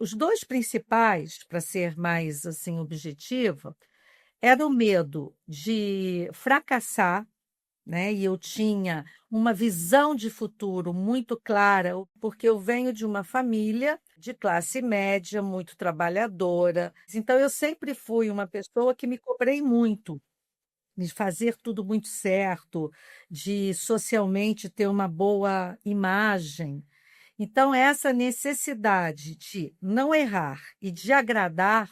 Os dois principais, para ser mais assim objetiva, era o medo de fracassar, né? E eu tinha uma visão de futuro muito clara, porque eu venho de uma família de classe média, muito trabalhadora. Então, eu sempre fui uma pessoa que me cobrei muito de fazer tudo muito certo, de socialmente ter uma boa imagem. Então, essa necessidade de não errar e de agradar,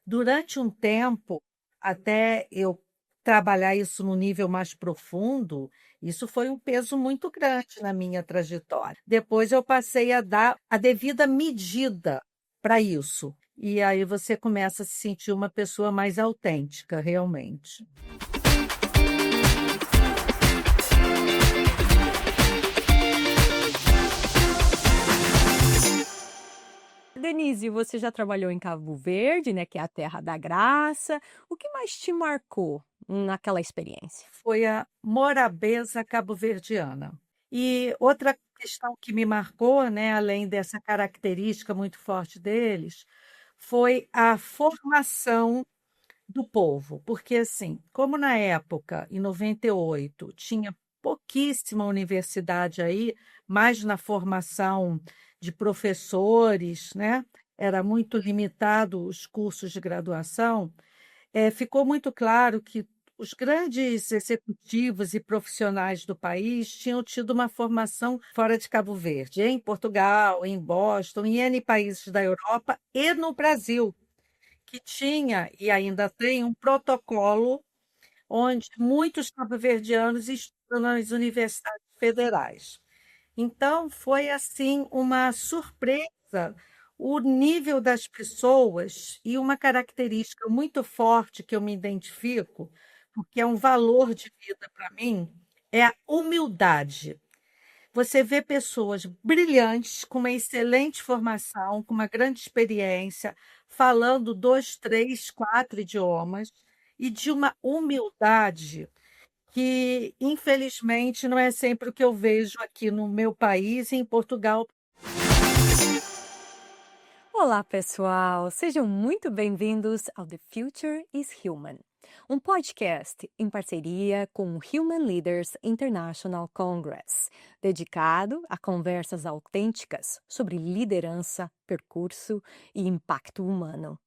durante um tempo, até eu trabalhar isso no nível mais profundo, isso foi um peso muito grande na minha trajetória. Depois eu passei a dar a devida medida para isso. E aí você começa a se sentir uma pessoa mais autêntica, realmente. Denise, você já trabalhou em Cabo Verde, né, que é a terra da graça. O que mais te marcou naquela experiência? Foi a morabeza cabo-verdiana. E outra questão que me marcou, né, além dessa característica muito forte deles, foi a formação do povo. Porque, assim, como na época, em 98 tinha pouquíssima universidade aí, mais na formação de professores, né? Era muito limitado os cursos de graduação. Ficou muito claro que os grandes executivos e profissionais do país tinham tido uma formação fora de Cabo Verde, em Portugal, em Boston, em N países da Europa e no Brasil, que tinha e ainda tem um protocolo onde muitos cabo-verdianos estudam nas universidades federais. Então, foi assim uma surpresa o nível das pessoas e uma característica muito forte que eu me identifico, porque é um valor de vida para mim, é a humildade. Você vê pessoas brilhantes, com uma excelente formação, com uma grande experiência, falando dois, três, quatro idiomas, e de uma humildade que, infelizmente, não é sempre o que eu vejo aqui no meu país e em Portugal. Olá, pessoal! Sejam muito bem-vindos ao The Future is Human, um podcast em parceria com o Human Leaders International Congress, dedicado a conversas autênticas sobre liderança, percurso e impacto humano.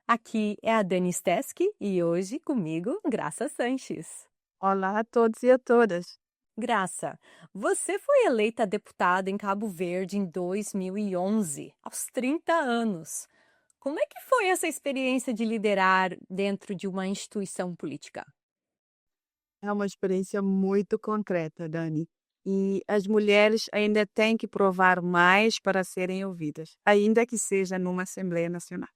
Aqui é a Dani Steski e hoje comigo, Graça Sanches. Olá a todos e a todas. Graça, você foi eleita deputada em Cabo Verde em 2011, aos 30 anos. Como é que foi essa experiência de liderar dentro de uma instituição política? É uma experiência muito concreta, Dani. E as mulheres ainda têm que provar mais para serem ouvidas, ainda que seja numa Assembleia Nacional.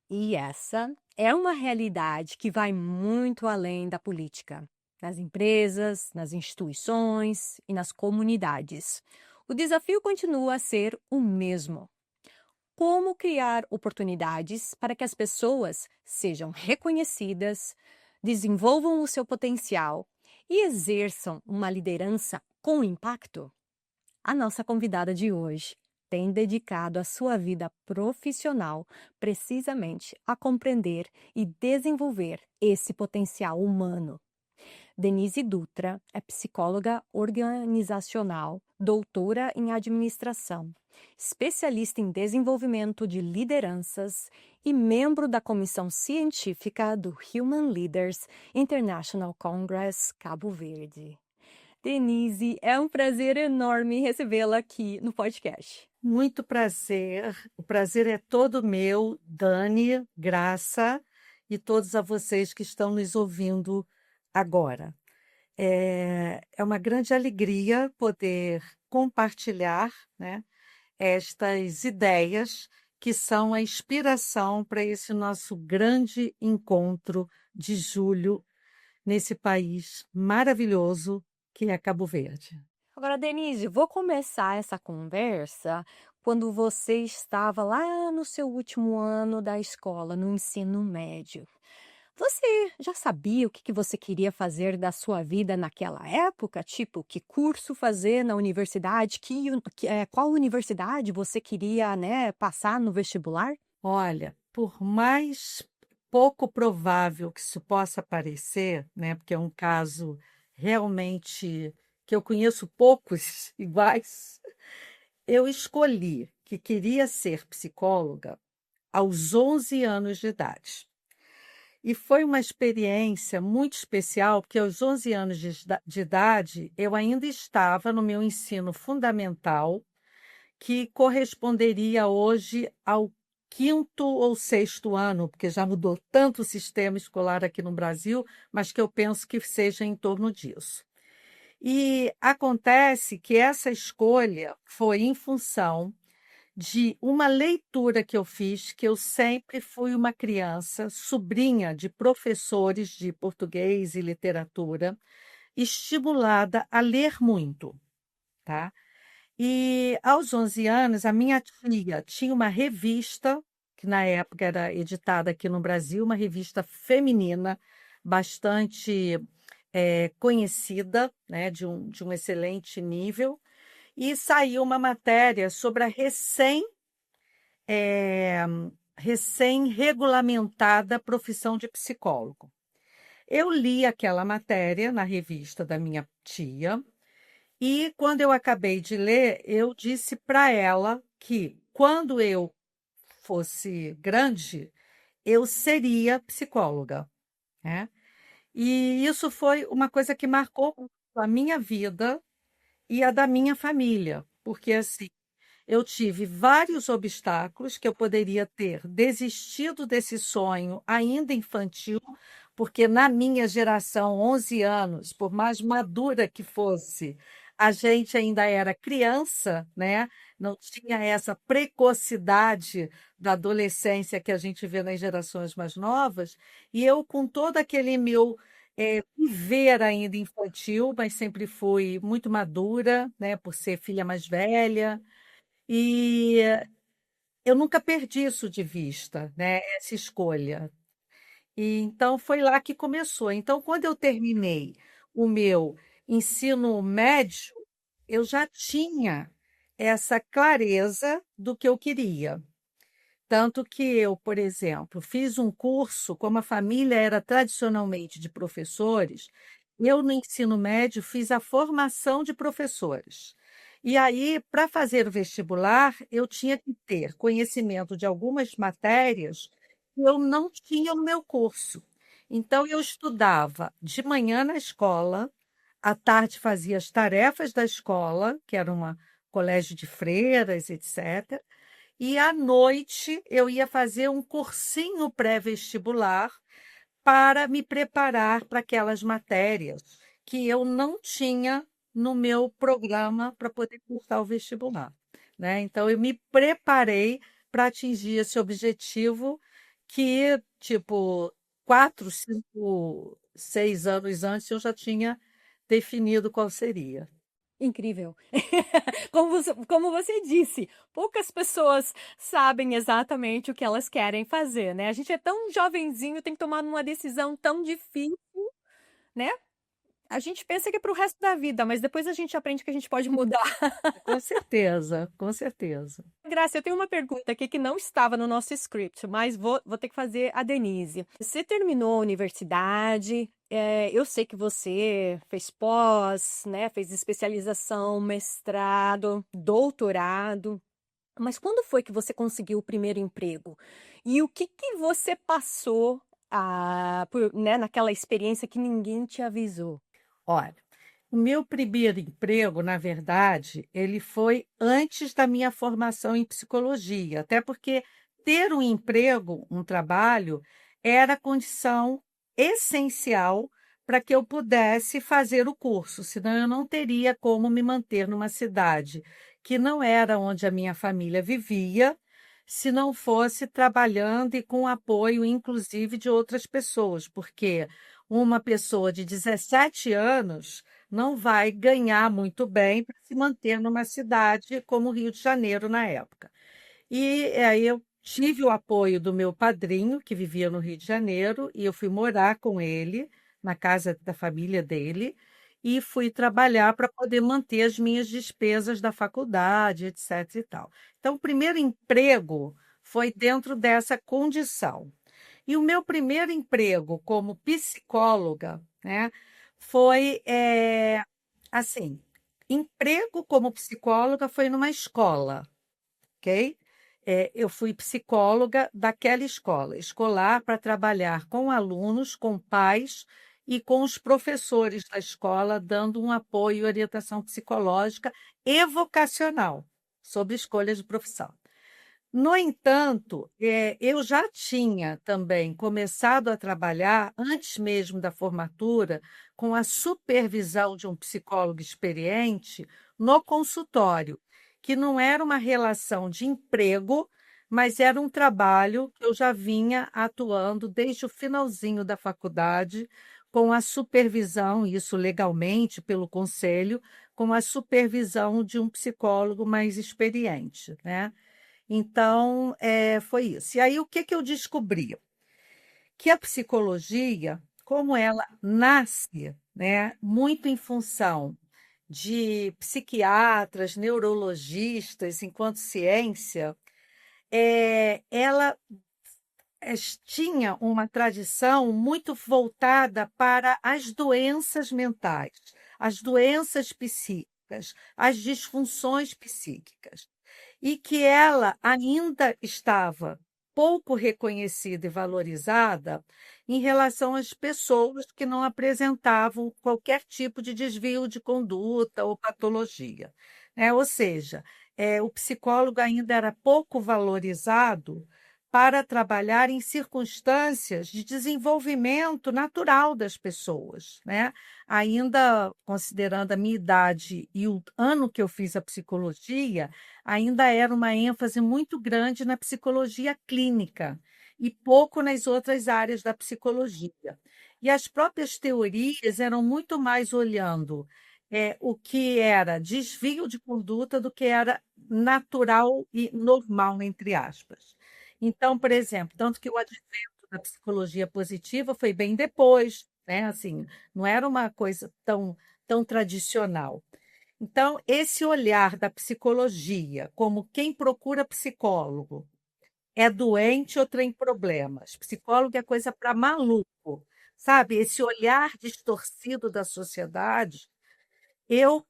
E essa é uma realidade que vai muito além da política, nas empresas, nas instituições e nas comunidades. O desafio continua a ser o mesmo. Como criar oportunidades para que as pessoas sejam reconhecidas, desenvolvam o seu potencial e exerçam uma liderança com impacto? A nossa convidada de hoje tem dedicado a sua vida profissional precisamente a compreender e desenvolver esse potencial humano. Denise Dutra é psicóloga organizacional, doutora em administração, especialista em desenvolvimento de lideranças e membro da comissão científica do Human Leaders International Congress Cabo Verde. Denise, é um prazer enorme recebê-la aqui no podcast. Muito prazer. O prazer é todo meu, Dani, Graça, e todos a vocês que estão nos ouvindo agora. É uma grande alegria poder compartilhar, né, estas ideias que são a inspiração para esse nosso grande encontro de julho nesse país maravilhoso que é Cabo Verde. Agora, Denise, vou começar essa conversa quando você estava lá no seu último ano da escola, no ensino médio. Você já sabia o que você queria fazer da sua vida naquela época? Tipo, que curso fazer na universidade? Qual universidade você queria, né, passar no vestibular? Olha, por mais pouco provável que isso possa parecer, né, porque é um caso realmente que eu conheço poucos iguais, eu escolhi que queria ser psicóloga aos 11 anos de idade. E foi uma experiência muito especial, porque aos 11 anos de idade eu ainda estava no meu ensino fundamental, que corresponderia hoje ao quinto ou sexto ano, porque já mudou tanto o sistema escolar aqui no Brasil, mas que eu penso que seja em torno disso. E acontece que essa escolha foi em função de uma leitura que eu fiz, que eu sempre fui uma criança, sobrinha de professores de português e literatura, estimulada a ler muito, tá? E aos 11 anos, a minha tia tinha uma revista, que na época era editada aqui no Brasil, uma revista feminina, bastante conhecida, né, de um excelente nível, e saiu uma matéria sobre a eh, recém-regulamentada profissão de psicólogo. Eu li aquela matéria na revista da minha tia, e quando eu acabei de ler, eu disse para ela que quando eu fosse grande, eu seria psicóloga, né? E isso foi uma coisa que marcou a minha vida e a da minha família, porque assim, eu tive vários obstáculos que eu poderia ter desistido desse sonho ainda infantil, porque na minha geração, 11 anos, por mais madura que fosse, a gente ainda era criança, né? Não tinha essa precocidade da adolescência que a gente vê nas gerações mais novas, e eu, com todo aquele meu viver ainda infantil, mas sempre fui muito madura, né? Por ser filha mais velha. E eu nunca perdi isso de vista, né, essa escolha. E então foi lá que começou. Então, quando eu terminei o meu ensino médio, eu já tinha essa clareza do que eu queria. Tanto que eu, por exemplo, fiz um curso, como a família era tradicionalmente de professores, eu no ensino médio fiz a formação de professores. E aí, para fazer o vestibular, eu tinha que ter conhecimento de algumas matérias que eu não tinha no meu curso. Então, eu estudava de manhã na escola, à tarde fazia as tarefas da escola, que era um colégio de freiras, etc. E à noite eu ia fazer um cursinho pré-vestibular para me preparar para aquelas matérias que eu não tinha no meu programa para poder cursar o vestibular, né? Então eu me preparei para atingir esse objetivo que, tipo, 4, 5, 6 anos antes eu já tinha definido qual seria. Incrível. Como você disse, poucas pessoas sabem exatamente o que elas querem fazer, né? A gente é tão jovenzinho, tem que tomar uma decisão tão difícil, né? A gente pensa que é para o resto da vida, mas depois a gente aprende que a gente pode mudar. Com certeza, com certeza. Graça, eu tenho uma pergunta aqui que não estava no nosso script, mas vou ter que fazer a Denise. Você terminou a universidade, eu sei que você fez pós, né? Fez especialização, mestrado, doutorado. Mas quando foi que você conseguiu o primeiro emprego? E o que você passou né, naquela experiência que ninguém te avisou? Olha, o meu primeiro emprego, na verdade, ele foi antes da minha formação em psicologia, até porque ter um emprego, um trabalho, era condição essencial para que eu pudesse fazer o curso, senão eu não teria como me manter numa cidade que não era onde a minha família vivia, se não fosse trabalhando e com apoio, inclusive, de outras pessoas, porque uma pessoa de 17 anos não vai ganhar muito bem para se manter numa cidade como o Rio de Janeiro na época. E aí eu tive o apoio do meu padrinho, que vivia no Rio de Janeiro, e eu fui morar com ele, na casa da família dele, e fui trabalhar para poder manter as minhas despesas da faculdade, etc. e tal. Então, o primeiro emprego foi dentro dessa condição. E o meu primeiro emprego como psicóloga, né, foi assim, emprego como psicóloga foi numa escola, ok? Eu fui psicóloga daquela escola, escolar, para trabalhar com alunos, com pais e com os professores da escola, dando um apoio e orientação psicológica e vocacional sobre escolhas de profissão. No entanto, eu já tinha também começado a trabalhar, antes mesmo da formatura, com a supervisão de um psicólogo experiente no consultório, que não era uma relação de emprego, mas era um trabalho que eu já vinha atuando desde o finalzinho da faculdade, com a supervisão, isso legalmente pelo conselho, com a supervisão de um psicólogo mais experiente, né? Então, foi isso. E aí, o que que eu descobri? Que a psicologia, como ela nasce, né, muito em função de psiquiatras, neurologistas, enquanto ciência, ela tinha uma tradição muito voltada para as doenças mentais, as doenças psíquicas, as disfunções psíquicas e que ela ainda estava pouco reconhecida e valorizada em relação às pessoas que não apresentavam qualquer tipo de desvio de conduta ou patologia, né? Ou seja, o psicólogo ainda era pouco valorizado para trabalhar em circunstâncias de desenvolvimento natural das pessoas, né? Ainda considerando a minha idade e o ano que eu fiz a psicologia, ainda era uma ênfase muito grande na psicologia clínica e pouco nas outras áreas da psicologia. E as próprias teorias eram muito mais olhando o que era desvio de conduta do que era natural e normal, entre aspas. Então, por exemplo, tanto que o advento da psicologia positiva foi bem depois, né? Assim, não era uma coisa tão tradicional. Então, esse olhar da psicologia, como quem procura psicólogo é doente ou tem problemas, psicólogo é coisa para maluco, sabe? Esse olhar distorcido da sociedade, eu,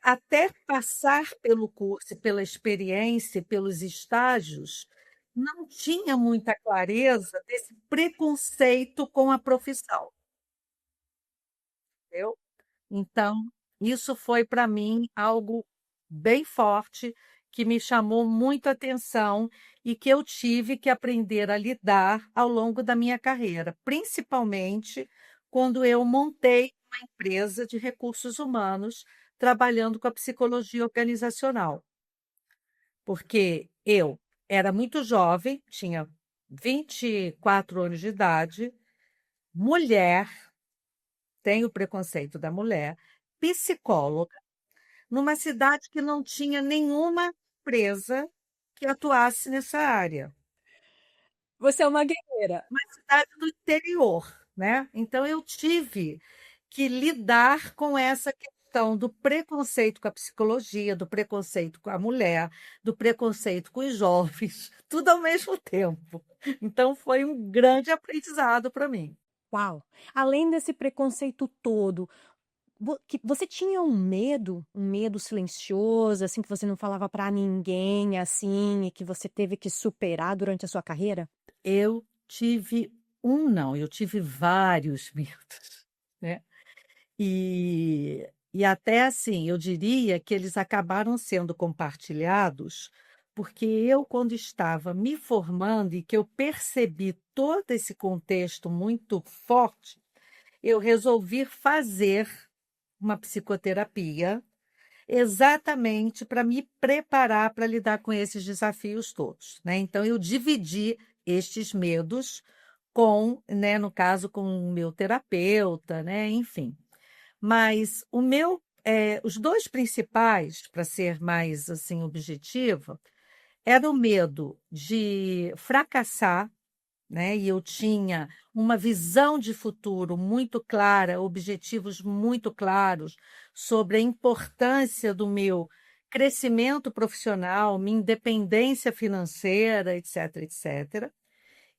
até passar pelo curso, pela experiência, pelos estágios, não tinha muita clareza desse preconceito com a profissão, entendeu? Então, isso foi para mim algo bem forte, que me chamou muito a atenção e que eu tive que aprender a lidar ao longo da minha carreira, principalmente quando eu montei uma empresa de recursos humanos trabalhando com a psicologia organizacional, porque eu era muito jovem, tinha 24 anos de idade, mulher, tenho preconceito da mulher, psicóloga, numa cidade que não tinha nenhuma empresa que atuasse nessa área, Você é uma guerreira. uma cidade do interior, né? Então eu tive que lidar com essa questão do preconceito com a psicologia, do preconceito com a mulher, do preconceito com os jovens, tudo ao mesmo tempo. Então foi um grande aprendizado para mim. Uau! Além desse preconceito todo, você tinha um medo silencioso, assim, que você não falava pra ninguém, assim, e que você teve que superar durante a sua carreira? Eu tive um não, eu tive vários medos, né? E até assim, eu diria que eles acabaram sendo compartilhados, porque eu, quando estava me formando e que eu percebi todo esse contexto muito forte, eu resolvi fazer uma psicoterapia exatamente para me preparar para lidar com esses desafios todos, né? Então, eu dividi estes medos com, né, no caso, com o meu terapeuta, né? Enfim. Mas os dois principais, para ser mais assim objetiva, Era o medo de fracassar, né? E eu tinha uma visão de futuro muito clara, objetivos muito claros sobre a importância do meu crescimento profissional, minha independência financeira, etc, etc.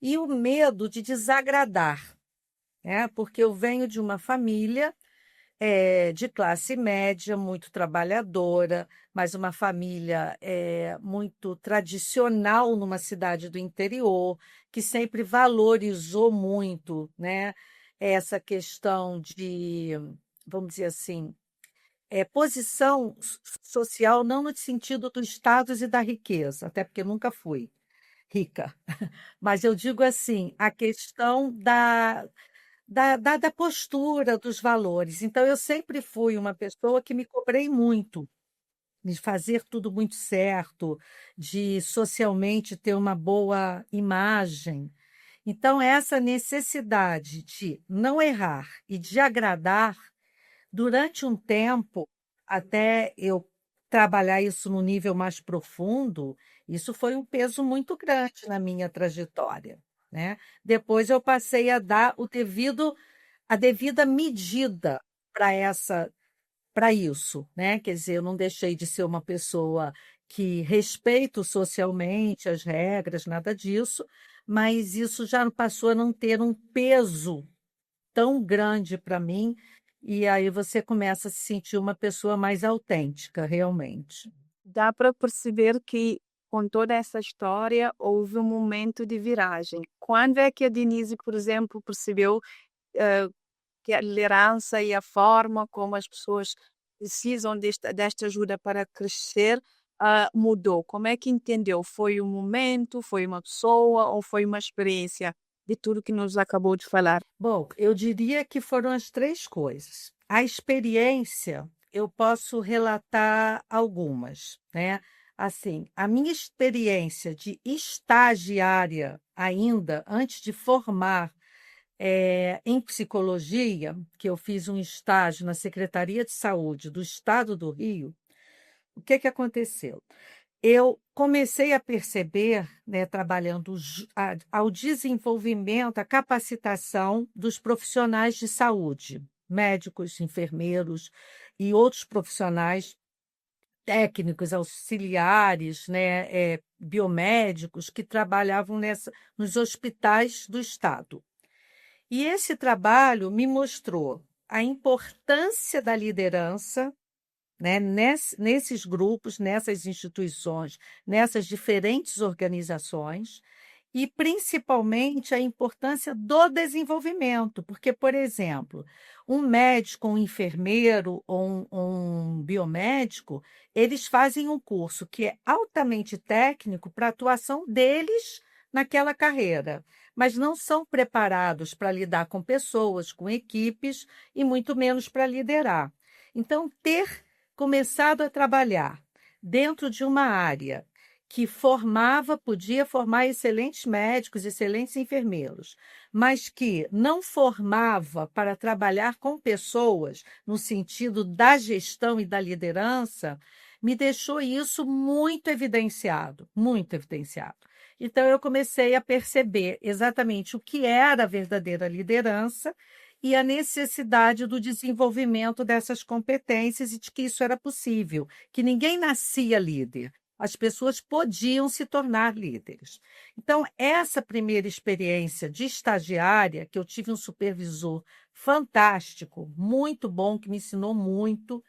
E o medo de desagradar, né? Porque eu venho de uma família de classe média, muito trabalhadora, mas uma família muito tradicional numa cidade do interior, que sempre valorizou muito, né, essa questão de, vamos dizer assim, posição social, não no sentido dos status e da riqueza, até porque eu nunca fui rica, mas eu digo assim, a questão da postura, dos valores. Então, eu sempre fui uma pessoa que me cobrei muito de fazer tudo muito certo, de socialmente ter uma boa imagem. Então, essa necessidade de não errar e de agradar, durante um tempo, até eu trabalhar isso no nível mais profundo, isso foi um peso muito grande na minha trajetória, né? Depois eu passei a dar a devida medida para isso, né? Quer dizer, eu não deixei de ser uma pessoa que respeito socialmente as regras, nada disso, mas isso já passou a não ter um peso tão grande para mim, e aí você começa a se sentir uma pessoa mais autêntica, realmente. Dá para perceber que com toda essa história houve um momento de viragem. Quando é que a Denise, por exemplo, percebeu eh, que a liderança e a forma como as pessoas precisam desta ajuda para crescer mudou? Como é que entendeu? Foi um momento, foi uma pessoa ou foi uma experiência de tudo que nos acabou de falar? Bom, eu diria que foram as três coisas. A experiência, eu posso relatar algumas, né? Assim, a minha experiência de estagiária ainda, antes de formar em psicologia, que eu fiz um estágio na Secretaria de Saúde do Estado do Rio, o que que aconteceu? Eu comecei a perceber, né, trabalhando ao desenvolvimento, a capacitação dos profissionais de saúde, médicos, enfermeiros e outros profissionais técnicos, auxiliares, né, biomédicos que trabalhavam nos hospitais do Estado. E esse trabalho me mostrou a importância da liderança, né, nesses grupos, nessas instituições, nessas diferentes organizações, e principalmente a importância do desenvolvimento, porque, por exemplo, um médico, um enfermeiro ou um biomédico, eles fazem um curso que é altamente técnico para a atuação deles naquela carreira, mas não são preparados para lidar com pessoas, com equipes e muito menos para liderar. Então, ter começado a trabalhar dentro de uma área que podia formar excelentes médicos, excelentes enfermeiros, mas que não formava para trabalhar com pessoas no sentido da gestão e da liderança, me deixou isso muito evidenciado, muito evidenciado. Então, eu comecei a perceber exatamente o que era a verdadeira liderança e a necessidade do desenvolvimento dessas competências e de que isso era possível, que ninguém nascia líder. As pessoas podiam se tornar líderes. Então, essa primeira experiência de estagiária, que eu tive um supervisor fantástico, muito bom, que me ensinou muito,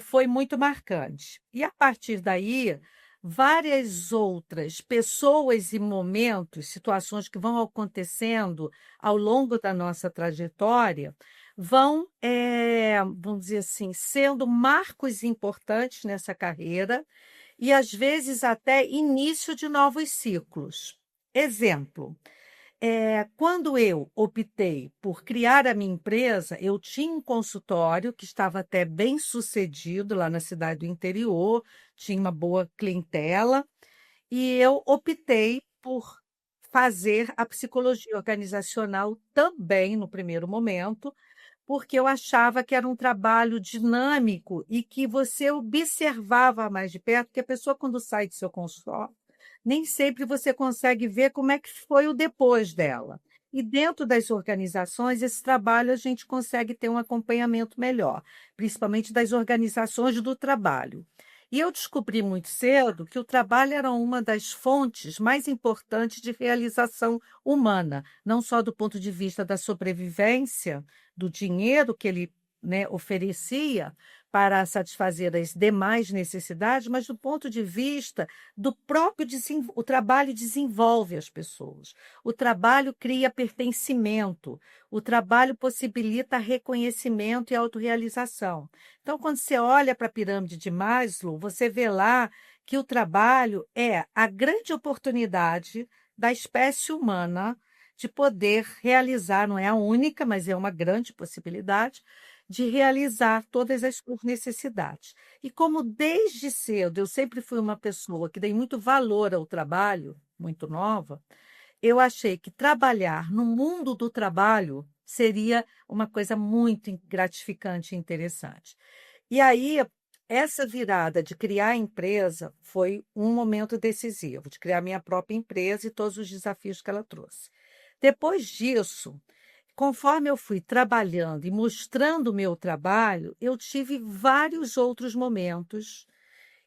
foi muito marcante. E a partir daí, várias outras pessoas e momentos, situações que vão acontecendo ao longo da nossa trajetória, vão, vamos dizer assim, sendo marcos importantes nessa carreira e, às vezes, até início de novos ciclos. Exemplo. Quando eu optei por criar a minha empresa, eu tinha um consultório que estava até bem sucedido lá na cidade do interior, tinha uma boa clientela, e eu optei por fazer a psicologia organizacional também no primeiro momento, porque eu achava que era um trabalho dinâmico e que você observava mais de perto, que a pessoa, quando sai do seu consultório, nem sempre você consegue ver como é que foi o depois dela. E dentro das organizações, esse trabalho a gente consegue ter um acompanhamento melhor, principalmente das organizações do trabalho. E eu descobri muito cedo que o trabalho era uma das fontes mais importantes de realização humana, não só do ponto de vista da sobrevivência, do dinheiro que ele, né, oferecia para satisfazer as demais necessidades, mas do ponto de vista do próprio o trabalho desenvolve as pessoas. O trabalho cria pertencimento, o trabalho possibilita reconhecimento e autorrealização. Então, quando você olha para a pirâmide de Maslow, você vê lá que o trabalho é a grande oportunidade da espécie humana de poder realizar, não é a única, mas é uma grande possibilidade, de realizar todas as suas necessidades. E como desde cedo eu sempre fui uma pessoa que dei muito valor ao trabalho, muito nova, eu achei que trabalhar no mundo do trabalho seria uma coisa muito gratificante e interessante. E aí, essa virada de criar a empresa foi um momento decisivo, de criar minha própria empresa e todos os desafios que ela trouxe. Depois disso, conforme eu fui trabalhando e mostrando o meu trabalho, eu tive vários outros momentos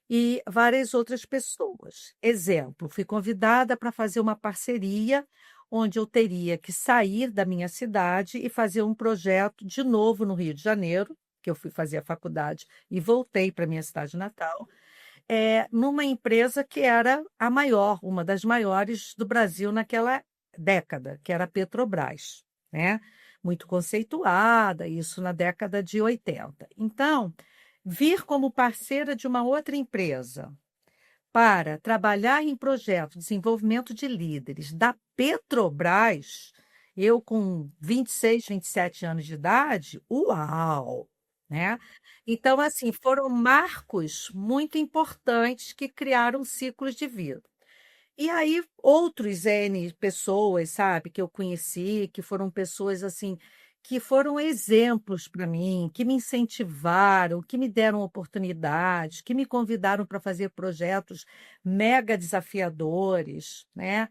e várias outras pessoas. Exemplo, fui convidada para fazer uma parceria onde eu teria que sair da minha cidade e fazer um projeto de novo no Rio de Janeiro, que eu fui fazer a faculdade e voltei para minha cidade natal, numa empresa que era a maior, uma das maiores do Brasil naquela década, que era a Petrobras, né? Muito conceituada, isso na década de 80. Então, vir como parceira de uma outra empresa para trabalhar em projeto de desenvolvimento de líderes da Petrobras, eu com 26, 27 anos de idade, uau! Né? Então, assim, foram marcos muito importantes que criaram ciclos de vida. E aí, outros N pessoas, sabe, que eu conheci, que foram pessoas assim, que foram exemplos para mim, que me incentivaram, que me deram oportunidades, que me convidaram para fazer projetos mega desafiadores, né?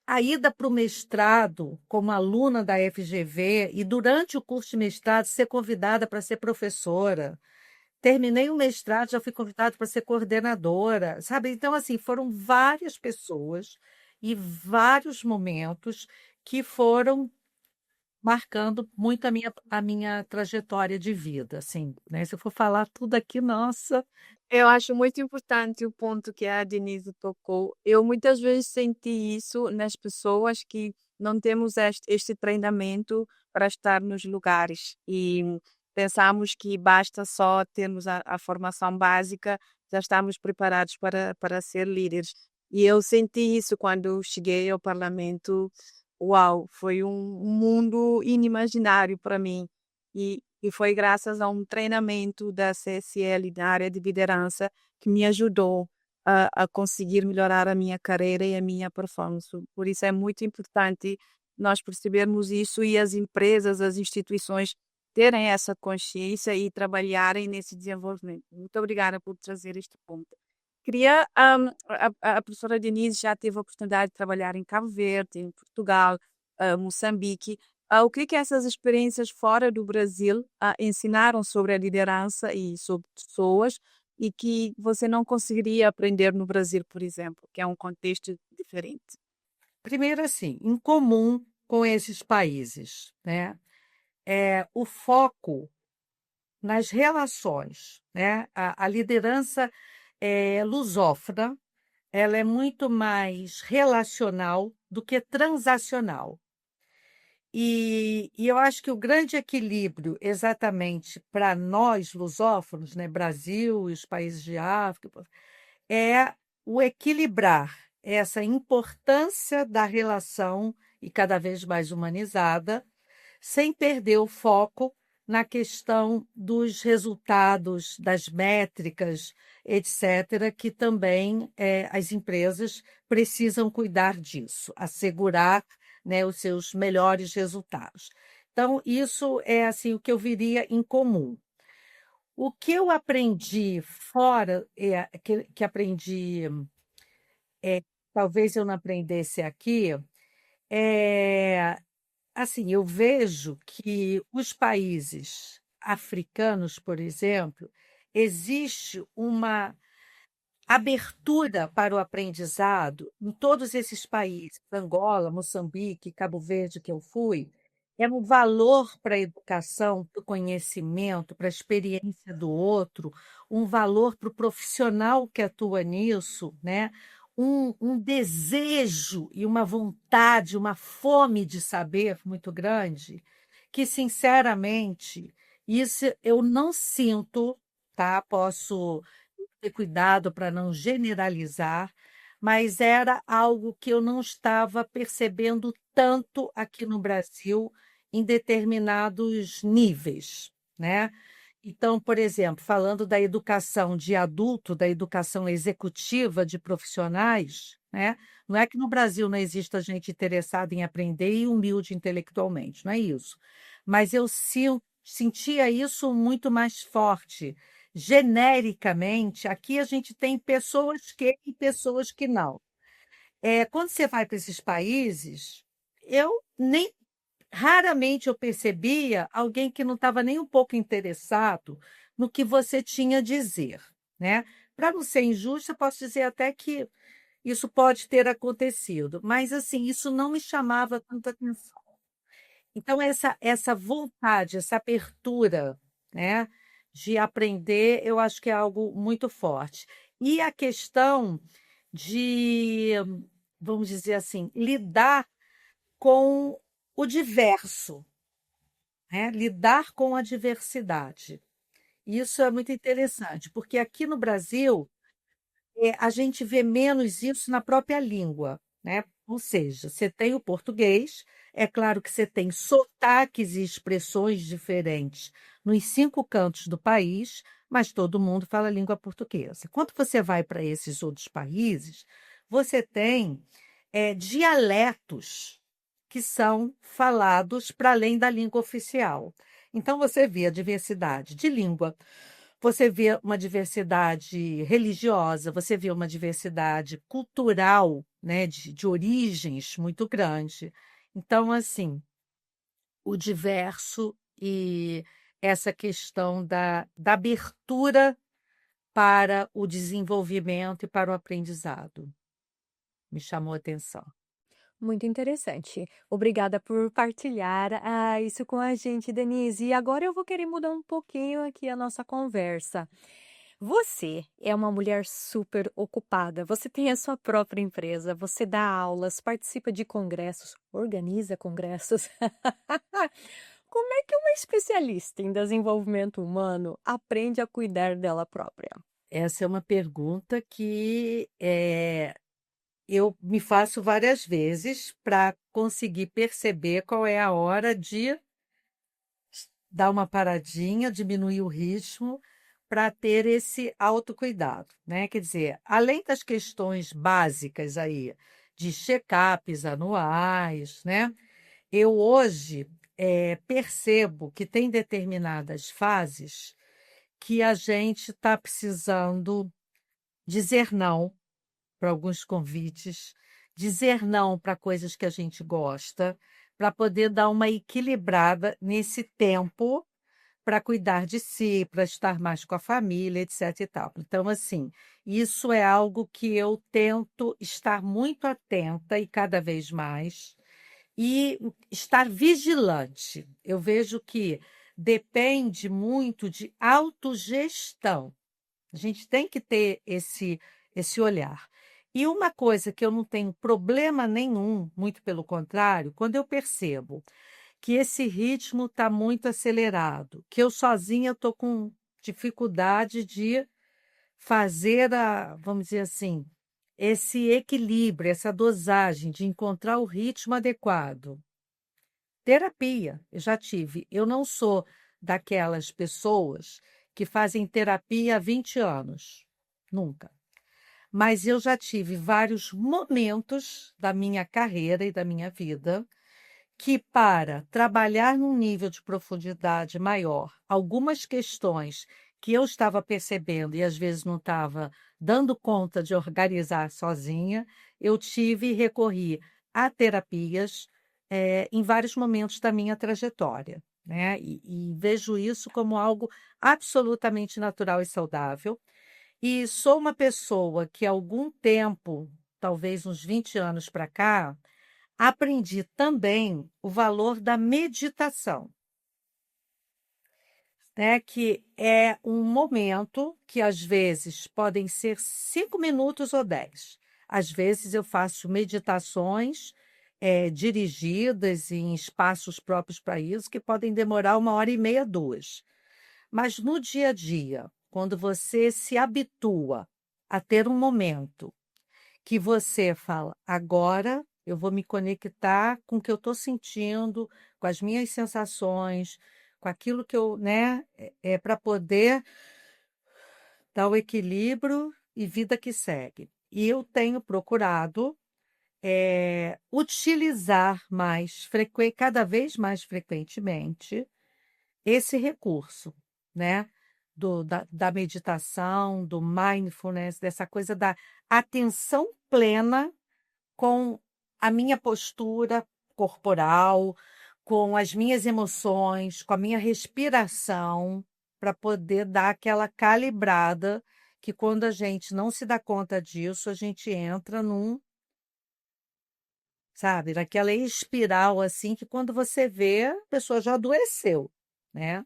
A ida para o mestrado como aluna da FGV e durante o curso de mestrado ser convidada para ser professora. Terminei o mestrado, já fui convidada para ser coordenadora, sabe? Então, assim, foram várias pessoas e vários momentos que foram marcando muito a minha trajetória de vida, assim, né? Se eu for falar tudo aqui, nossa. Eu acho muito importante o ponto que a Denise tocou. Eu muitas vezes senti isso nas pessoas que não temos este treinamento para estar nos lugares e pensamos que basta só termos a formação básica, já estamos preparados para ser líderes. E eu senti isso quando eu cheguei ao parlamento. Uau, foi um mundo inimaginário para mim. E foi graças a um treinamento da CSL na área de liderança que me ajudou a conseguir melhorar a minha carreira e a minha performance. Por isso é muito importante nós percebermos isso e as empresas, as instituições terem essa consciência e trabalharem nesse desenvolvimento. Muito obrigada por trazer este ponto. Queria, a professora Denise já teve a oportunidade de trabalhar em Cabo Verde, em Portugal, Moçambique. O que essas experiências fora do Brasil ensinaram sobre a liderança e sobre pessoas e que você não conseguiria aprender no Brasil, por exemplo, que é um contexto diferente? Primeiro, assim, em comum com esses países, né? O foco nas relações, né? A liderança lusófona, ela é muito mais relacional do que transacional. E eu acho que o grande equilíbrio, exatamente para nós lusófonos, né, Brasil e os países de África, é o equilibrar essa importância da relação e cada vez mais humanizada, sem perder o foco na questão dos resultados, das métricas, etc., que também as empresas precisam cuidar disso, assegurar, né, os seus melhores resultados. Então, isso é assim o que eu viria em comum. O que eu aprendi fora, que aprendi talvez eu não aprendesse aqui, é assim, eu vejo que os países africanos, por exemplo, existe uma abertura para o aprendizado em todos esses países, Angola, Moçambique, Cabo Verde, que eu fui, é um valor para a educação, para o conhecimento, para a experiência do outro, um valor para o profissional que atua nisso, né? Um desejo e uma vontade, uma fome de saber muito grande, que, sinceramente, isso eu não sinto, tá? Posso ter cuidado para não generalizar, mas era algo que eu não estava percebendo tanto aqui no Brasil em determinados níveis, né? Então, por exemplo, falando da educação de adulto, da educação executiva de profissionais, né? Não é que no Brasil não exista gente interessada em aprender e humilde intelectualmente, não é isso. Mas eu sentia isso muito mais forte. Genericamente, aqui a gente tem pessoas que e pessoas que não. Quando você vai para esses países, eu nem raramente eu percebia alguém que não estava nem um pouco interessado no que você tinha a dizer, né? Para não ser injusta, posso dizer até que isso pode ter acontecido, mas assim, isso não me chamava tanta atenção. Então, essa vontade, essa abertura, né, de aprender, eu acho que é algo muito forte. E a questão de, vamos dizer assim, lidar com o diverso, né? Lidar com a diversidade. Isso é muito interessante, porque aqui no Brasil a gente vê menos isso na própria língua, né? Ou seja, você tem o português, é claro que você tem sotaques e expressões diferentes nos 5 cantos do país, mas todo mundo fala a língua portuguesa. Quando você vai para esses outros países, você tem dialetos que são falados para além da língua oficial. Então, você vê a diversidade de língua, você vê uma diversidade religiosa, você vê uma diversidade cultural, né, de origens muito grande. Então, assim, o diverso e essa questão da abertura para o desenvolvimento e para o aprendizado me chamou a atenção. Muito interessante. Obrigada por partilhar isso com a gente, Denise. E agora eu vou querer mudar um pouquinho aqui a nossa conversa. Você é uma mulher super ocupada, você tem a sua própria empresa, você dá aulas, participa de congressos, organiza congressos. Como é que uma especialista em desenvolvimento humano aprende a cuidar dela própria? Essa é uma pergunta que eu me faço várias vezes para conseguir perceber qual é a hora de dar uma paradinha, diminuir o ritmo para ter esse autocuidado, né? Quer dizer, além das questões básicas aí de check-ups anuais, né? Eu hoje percebo que tem determinadas fases que a gente está precisando dizer não para alguns convites, dizer não para coisas que a gente gosta, para poder dar uma equilibrada nesse tempo para cuidar de si, para estar mais com a família, etc e tal. Então, assim, isso é algo que eu tento estar muito atenta e cada vez mais, e estar vigilante. Eu vejo que depende muito de autogestão. A gente tem que ter esse olhar. E uma coisa que eu não tenho problema nenhum, muito pelo contrário, quando eu percebo que esse ritmo está muito acelerado, que eu sozinha estou com dificuldade de fazer vamos dizer assim, esse equilíbrio, essa dosagem, de encontrar o ritmo adequado. Terapia, eu já tive. Eu não sou daquelas pessoas que fazem terapia há 20 anos. Nunca. Mas eu já tive vários momentos da minha carreira e da minha vida que, para trabalhar num nível de profundidade maior, algumas questões que eu estava percebendo e às vezes não estava dando conta de organizar sozinha, eu tive e recorri a terapias, em vários momentos da minha trajetória, né? E vejo isso como algo absolutamente natural e saudável. E sou uma pessoa que há algum tempo, talvez uns 20 anos para cá, aprendi também o valor da meditação, né? Que é um momento que às vezes podem ser 5 minutos ou 10. Às vezes eu faço meditações dirigidas em espaços próprios para isso, que podem demorar 1 hora e meia, 2. Mas no dia a dia, quando você se habitua a ter um momento que você fala, agora eu vou me conectar com o que eu estou sentindo, com as minhas sensações, com aquilo que eu, né, para poder dar o equilíbrio e vida que segue. E eu tenho procurado utilizar cada vez mais frequentemente esse recurso, né? Da meditação, do mindfulness, dessa coisa da atenção plena com a minha postura corporal, com as minhas emoções, com a minha respiração, para poder dar aquela calibrada que quando a gente não se dá conta disso, a gente entra sabe, naquela espiral assim que quando você vê, a pessoa já adoeceu, né?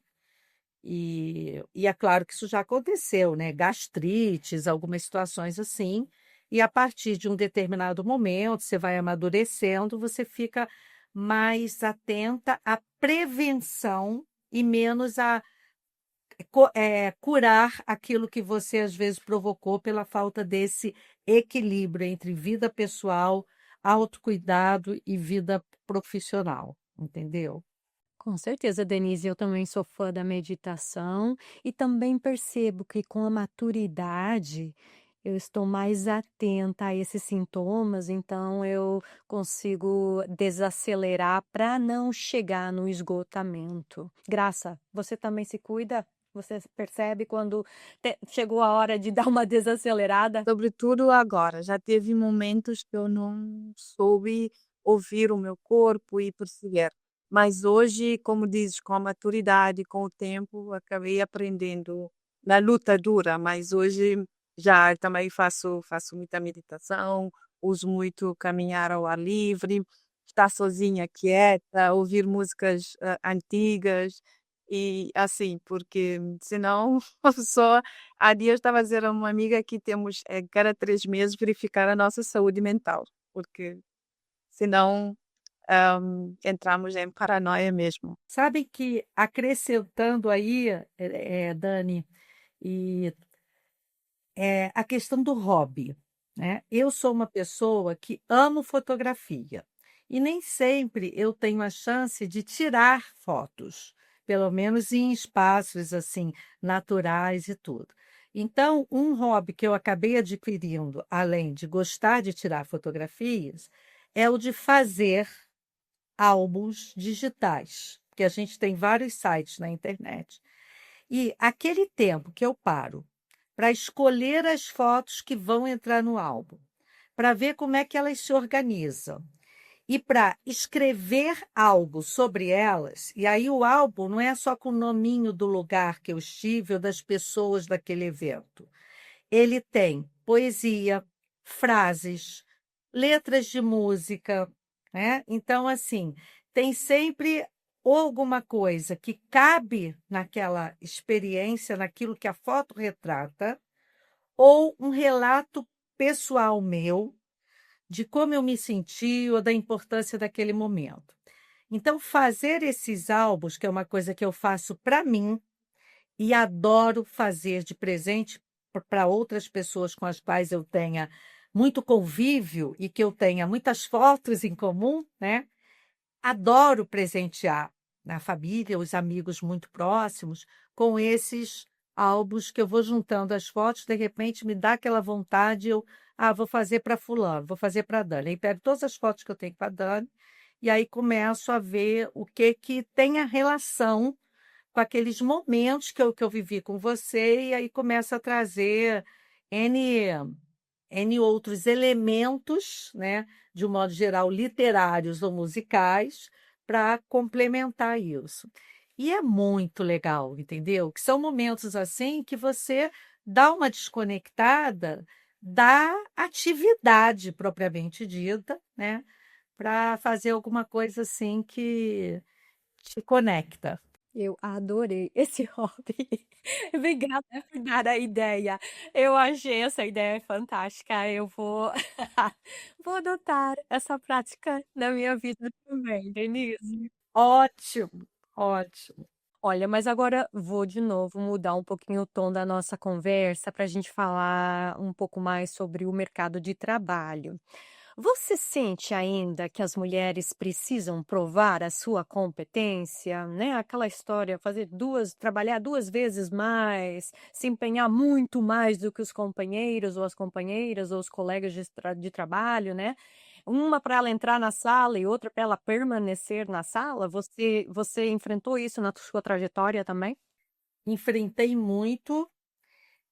E é claro que isso já aconteceu, né? Gastrites, algumas situações assim. E a partir de um determinado momento, você vai amadurecendo, você fica mais atenta à prevenção e menos a curar aquilo que você às vezes provocou pela falta desse equilíbrio entre vida pessoal, autocuidado e vida profissional, entendeu? Com certeza, Denise, eu também sou fã da meditação e também percebo que com a maturidade eu estou mais atenta a esses sintomas, então eu consigo desacelerar para não chegar no esgotamento. Graça, você também se cuida? Você percebe quando chegou a hora de dar uma desacelerada? Sobretudo agora, já teve momentos que eu não soube ouvir o meu corpo e perceber. Mas hoje, como dizes, com a maturidade, com o tempo, acabei aprendendo na luta dura, mas hoje já também faço muita meditação, uso muito caminhar ao ar livre, estar sozinha, quieta, ouvir músicas antigas e assim, porque senão a pessoa há dias estava a dizer a uma amiga que temos, cada 3 meses verificar a nossa saúde mental, porque senão, entramos em paranoia mesmo. Sabe que acrescentando aí, Dani, e a questão do hobby, né? Eu sou uma pessoa que amo fotografia e nem sempre eu tenho a chance de tirar fotos, pelo menos em espaços assim naturais e tudo. Então, um hobby que eu acabei adquirindo, além de gostar de tirar fotografias, é o de fazer álbuns digitais, porque a gente tem vários sites na internet. E aquele tempo que eu paro para escolher as fotos que vão entrar no álbum, para ver como é que elas se organizam e para escrever algo sobre elas, e aí o álbum não é só com o nominho do lugar que eu estive ou das pessoas daquele evento. Ele tem poesia, frases, letras de música, né? Então, assim, tem sempre ou alguma coisa que cabe naquela experiência, naquilo que a foto retrata, ou um relato pessoal meu de como eu me senti ou da importância daquele momento. Então, fazer esses álbuns, que é uma coisa que eu faço para mim, e adoro fazer de presente para outras pessoas com as quais eu tenha muito convívio e que eu tenha muitas fotos em comum, né? Adoro presentear a família, os amigos muito próximos, com esses álbuns que eu vou juntando as fotos, de repente me dá aquela vontade, vou fazer para fulano, vou fazer para Dani. Aí pego todas as fotos que eu tenho com a Dani e aí começo a ver o que tem a relação com aqueles momentos que eu vivi com você, e aí começa a trazer N, N outros elementos, né, de um modo geral, literários ou musicais, para complementar isso. E é muito legal, entendeu? Que são momentos assim que você dá uma desconectada da atividade propriamente dita, né, para fazer alguma coisa assim que te conecta. Eu adorei esse hobby. Obrigada por dar a ideia. Eu achei essa ideia fantástica. Eu vou vou adotar essa prática na minha vida também, Denise. Ótimo, ótimo. Olha, mas agora vou de novo mudar um pouquinho o tom da nossa conversa para a gente falar um pouco mais sobre o mercado de trabalho. Você sente ainda que as mulheres precisam provar a sua competência, né? Aquela história, trabalhar 2 vezes mais, se empenhar muito mais do que os companheiros ou as companheiras ou os colegas de trabalho, né? Uma para ela entrar na sala e outra para ela permanecer na sala. Você enfrentou isso na sua trajetória também? Enfrentei muito,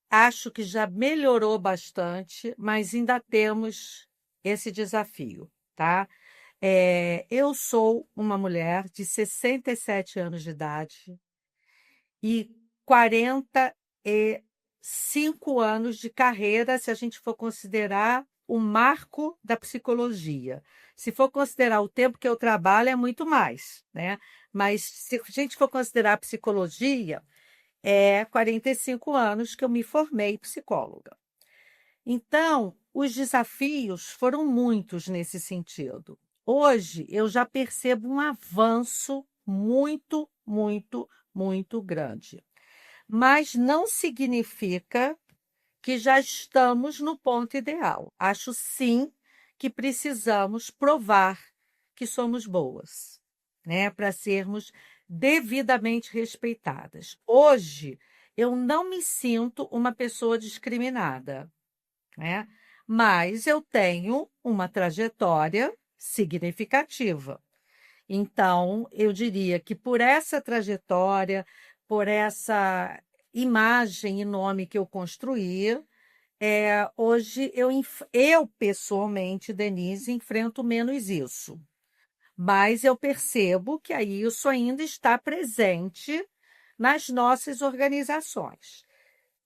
acho que já melhorou bastante, mas ainda temos esse desafio, tá? Eu sou uma mulher de 67 anos de idade e 45 anos de carreira, se a gente for considerar o marco da psicologia. Se for considerar o tempo que eu trabalho, é muito mais, né? Mas se a gente for considerar a psicologia, é 45 anos que eu me formei psicóloga. Então, os desafios foram muitos nesse sentido. Hoje, eu já percebo um avanço muito, muito, muito grande. Mas não significa que já estamos no ponto ideal. Acho sim que precisamos provar que somos boas, né, para sermos devidamente respeitadas. Hoje, eu não me sinto uma pessoa discriminada, né? Mas eu tenho uma trajetória significativa. Então, eu diria que por essa trajetória, por essa imagem e nome que eu construí, hoje eu pessoalmente, Denise, enfrento menos isso. Mas eu percebo que aí isso ainda está presente nas nossas organizações.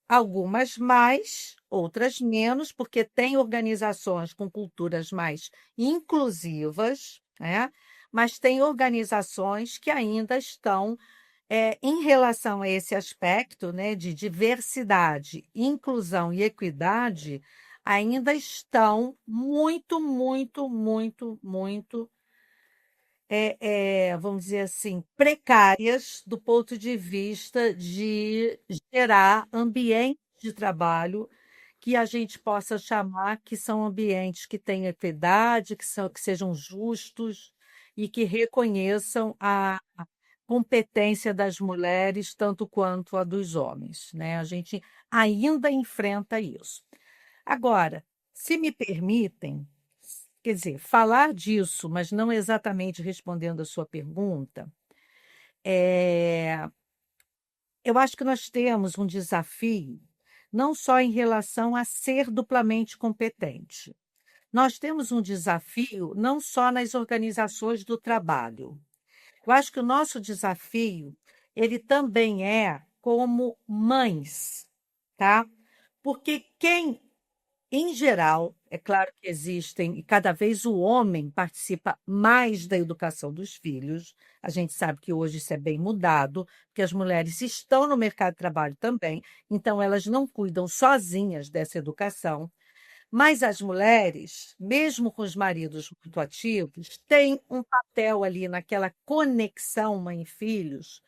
Algumas mais, outras menos, porque tem organizações com culturas mais inclusivas, né? Mas tem organizações que ainda estão, em relação a esse aspecto, né, de diversidade, inclusão e equidade, ainda estão muito, muito, muito, muito, vamos dizer assim, precárias do ponto de vista de gerar ambientes de trabalho que a gente possa chamar que são ambientes que têm equidade, que sejam justos e que reconheçam a competência das mulheres tanto quanto a dos homens, né? A gente ainda enfrenta isso. Agora, se me permitem, quer dizer, falar disso, mas não exatamente respondendo a sua pergunta, é, eu acho que nós temos um desafio, não só em relação a ser duplamente competente. Nós temos um desafio não só nas organizações do trabalho. Eu acho que o nosso desafio, ele também é como mães, tá? Porque quem em geral, é claro que existem, e cada vez o homem participa mais da educação dos filhos. A gente sabe que hoje isso é bem mudado, porque as mulheres estão no mercado de trabalho também, então elas não cuidam sozinhas dessa educação. Mas as mulheres, mesmo com os maridos muito ativos, têm um papel ali naquela conexão mãe e filhos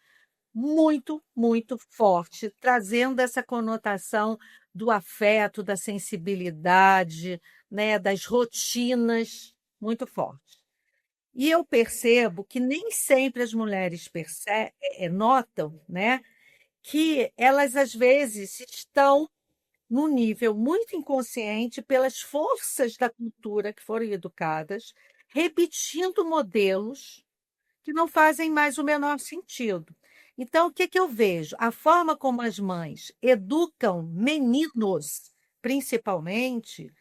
muito, muito forte, trazendo essa conotação do afeto, da sensibilidade, né, das rotinas muito forte. E eu percebo que nem sempre as mulheres notam, né, que elas às vezes estão num nível muito inconsciente pelas forças da cultura que foram educadas, repetindo modelos que não fazem mais o menor sentido. Então, o que que eu vejo? A forma como as mães educam meninos, principalmente,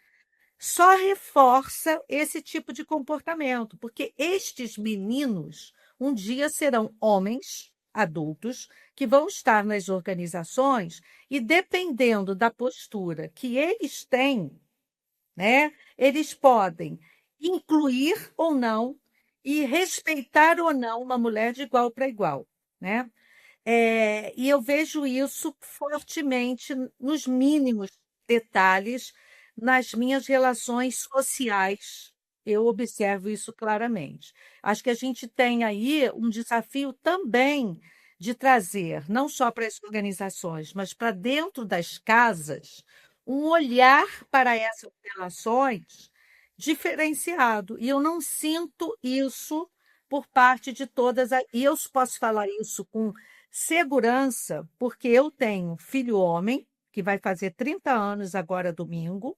só reforça esse tipo de comportamento, porque estes meninos um dia serão homens adultos que vão estar nas organizações e, dependendo da postura que eles têm, né, eles podem incluir ou não e respeitar ou não uma mulher de igual para igual, né? E eu vejo isso fortemente nos mínimos detalhes nas minhas relações sociais. Eu observo isso claramente. Acho que a gente tem aí um desafio também de trazer, não só para as organizações, mas para dentro das casas, um olhar para essas relações diferenciado. E eu não sinto isso por parte de todas. E eu posso falar isso com segurança, porque eu tenho filho homem, que vai fazer 30 anos agora domingo,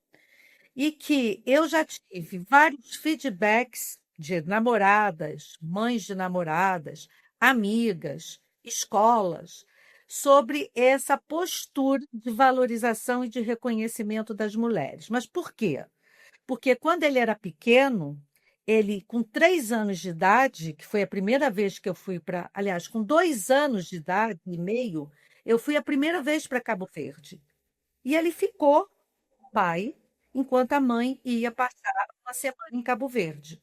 e que eu já tive vários feedbacks de namoradas, mães de namoradas, amigas, escolas, sobre essa postura de valorização e de reconhecimento das mulheres. Mas por quê? Porque quando ele era pequeno, ele, com 3 anos de idade, que foi a primeira vez que eu fui para. Aliás, com 2 anos de idade e meio, eu fui a primeira vez para Cabo Verde. E ele ficou com o pai, enquanto a mãe ia passar uma semana em Cabo Verde.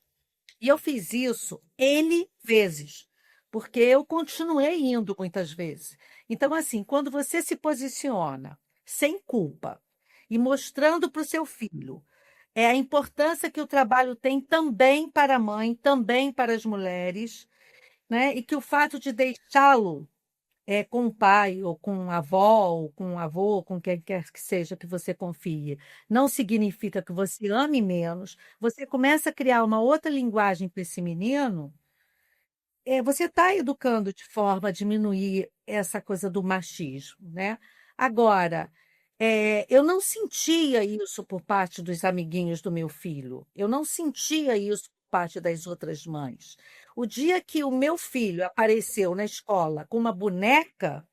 E eu fiz isso N vezes, porque eu continuei indo muitas vezes. Então, assim, quando você se posiciona sem culpa e mostrando para o seu filho a importância que o trabalho tem também para a mãe, também para as mulheres, né? E que o fato de deixá-lo com o pai, ou com a avó, ou com o avô, com quem quer que seja que você confie, não significa que você ame menos. Você começa a criar uma outra linguagem para esse menino. Você está educando de forma a diminuir essa coisa do machismo, né? Agora, eu não sentia isso por parte dos amiguinhos do meu filho. Eu não sentia isso por parte das outras mães. O dia que o meu filho apareceu na escola com uma boneca,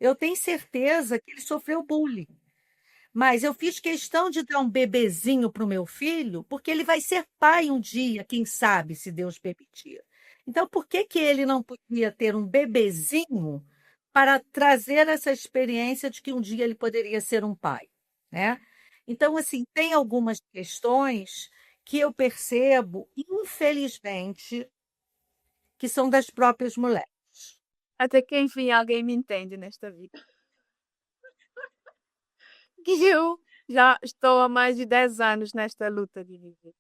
eu tenho certeza que ele sofreu bullying. Mas eu fiz questão de dar um bebezinho para o meu filho, porque ele vai ser pai um dia, quem sabe, se Deus permitir. Então, por que que ele não podia ter um bebezinho para trazer essa experiência de que um dia ele poderia ser um pai, né? Então, assim, tem algumas questões que eu percebo, infelizmente, que são das próprias mulheres. Até que enfim alguém me entende nesta vida. Que eu já estou há mais de 10 anos nesta luta de viver.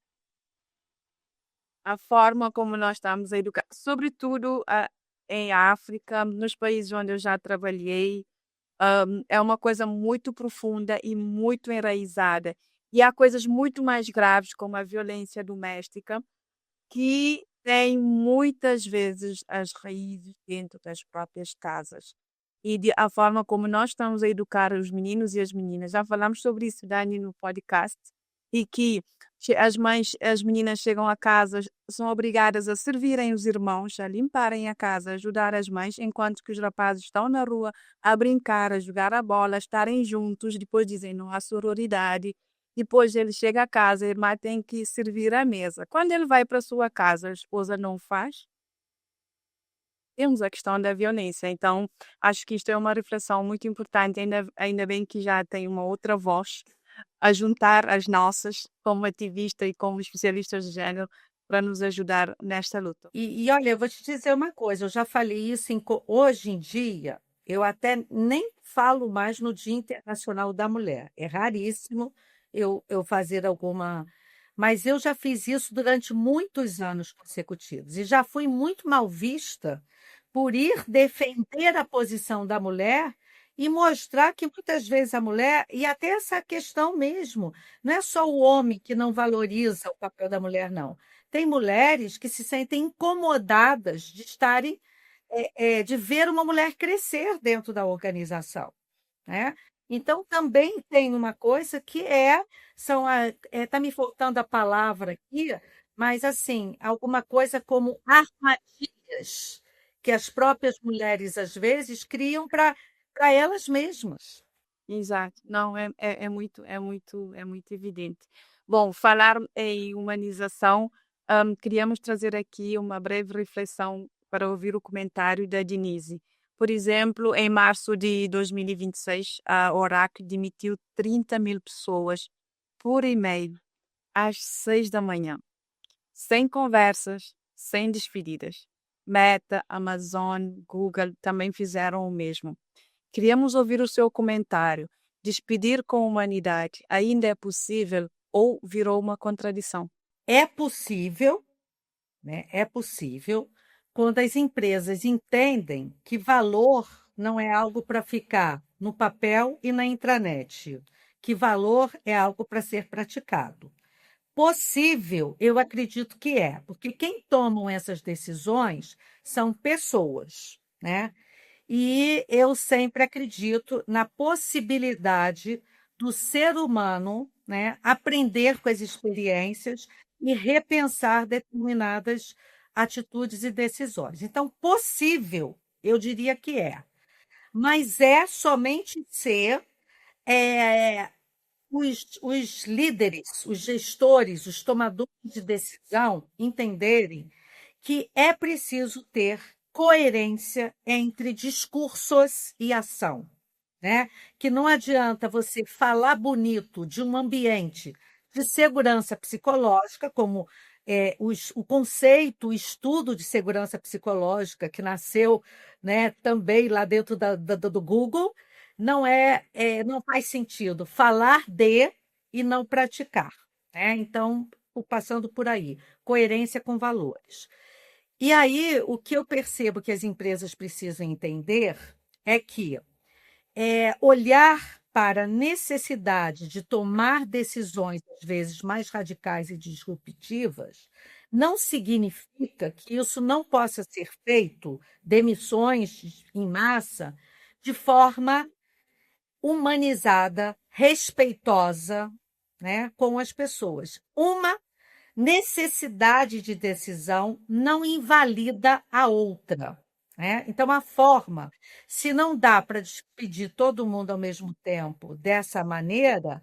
A forma como nós estamos a educar, sobretudo em África, nos países onde eu já trabalhei, é uma coisa muito profunda e muito enraizada. E há coisas muito mais graves, como a violência doméstica, que têm muitas vezes as raízes dentro das próprias casas. E a forma como nós estamos a educar os meninos e as meninas. Já falamos sobre isso, Dani, no podcast, e que as mães, as meninas chegam a casa, são obrigadas a servirem os irmãos, a limparem a casa, a ajudar as mães, enquanto que os rapazes estão na rua a brincar, a jogar a bola, a estarem juntos, depois dizem não há sororidade. Depois ele chega a casa, a irmã tem que servir a mesa. Quando ele vai para a sua casa, a esposa não faz. Temos a questão da violência. Então, acho que isto é uma reflexão muito importante. Ainda bem que já tem uma outra voz a juntar as nossas, como ativista e como especialistas de género, para nos ajudar nesta luta. E olha, eu vou te dizer uma coisa, eu já falei isso hoje em dia, eu até nem falo mais no Dia Internacional da Mulher. É raríssimo eu fazer alguma. Mas eu já fiz isso durante muitos anos consecutivos e já fui muito mal vista por ir defender a posição da mulher e mostrar que muitas vezes a mulher, e até essa questão mesmo, não é só o homem que não valoriza o papel da mulher, não. Tem mulheres que se sentem incomodadas de estarem, de ver uma mulher crescer dentro da organização, né? Então, também tem uma coisa que está me faltando a palavra aqui, mas assim, alguma coisa como armadilhas que as próprias mulheres, às vezes, criam para elas mesmas. Exato. Não, é muito evidente. Bom, falar em humanização, queríamos trazer aqui uma breve reflexão para ouvir o comentário da Denise. Por exemplo, em março de 2026, a Oracle demitiu 30.000 pessoas por e-mail às 6 da manhã, sem conversas, sem despedidas. Meta, Amazon, Google também fizeram o mesmo. Queríamos ouvir o seu comentário. Despedir com humanidade ainda é possível ou virou uma contradição? É possível, né? É possível quando as empresas entendem que valor não é algo para ficar no papel e na intranet, que valor é algo para ser praticado. Possível, eu acredito que é, porque quem tomam essas decisões são pessoas, né? E eu sempre acredito na possibilidade do ser humano, né, aprender com as experiências e repensar determinadas atitudes e decisões. Então, possível, eu diria que é, mas é somente se é, os líderes, os gestores, os tomadores de decisão entenderem que é preciso ter coerência entre discursos e ação, né? Que não adianta você falar bonito de um ambiente de segurança psicológica, como o conceito, o estudo de segurança psicológica, que nasceu, né, também lá dentro do Google, não faz sentido falar de e não praticar, né? Então, passando por aí, coerência com valores. E aí, o que eu percebo que as empresas precisam entender é que olhar para a necessidade de tomar decisões, às vezes, mais radicais e disruptivas, não significa que isso não possa ser feito, demissões em massa, de forma humanizada, respeitosa, né, com as pessoas. Uma necessidade de decisão não invalida a outra, né? Então, a forma, se não dá para despedir todo mundo ao mesmo tempo dessa maneira,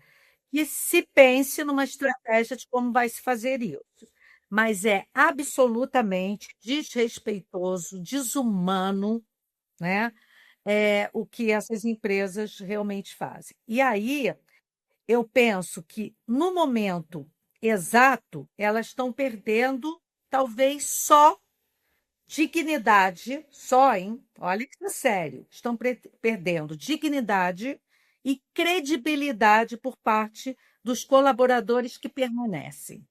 que se pense numa estratégia de como vai se fazer isso. Mas é absolutamente desrespeitoso, desumano, né? O que essas empresas realmente fazem. E aí, eu penso que, no momento exato, elas estão perdendo, talvez, só dignidade, só, hein? Olha que é sério, estão perdendo dignidade e credibilidade por parte dos colaboradores que permanecem,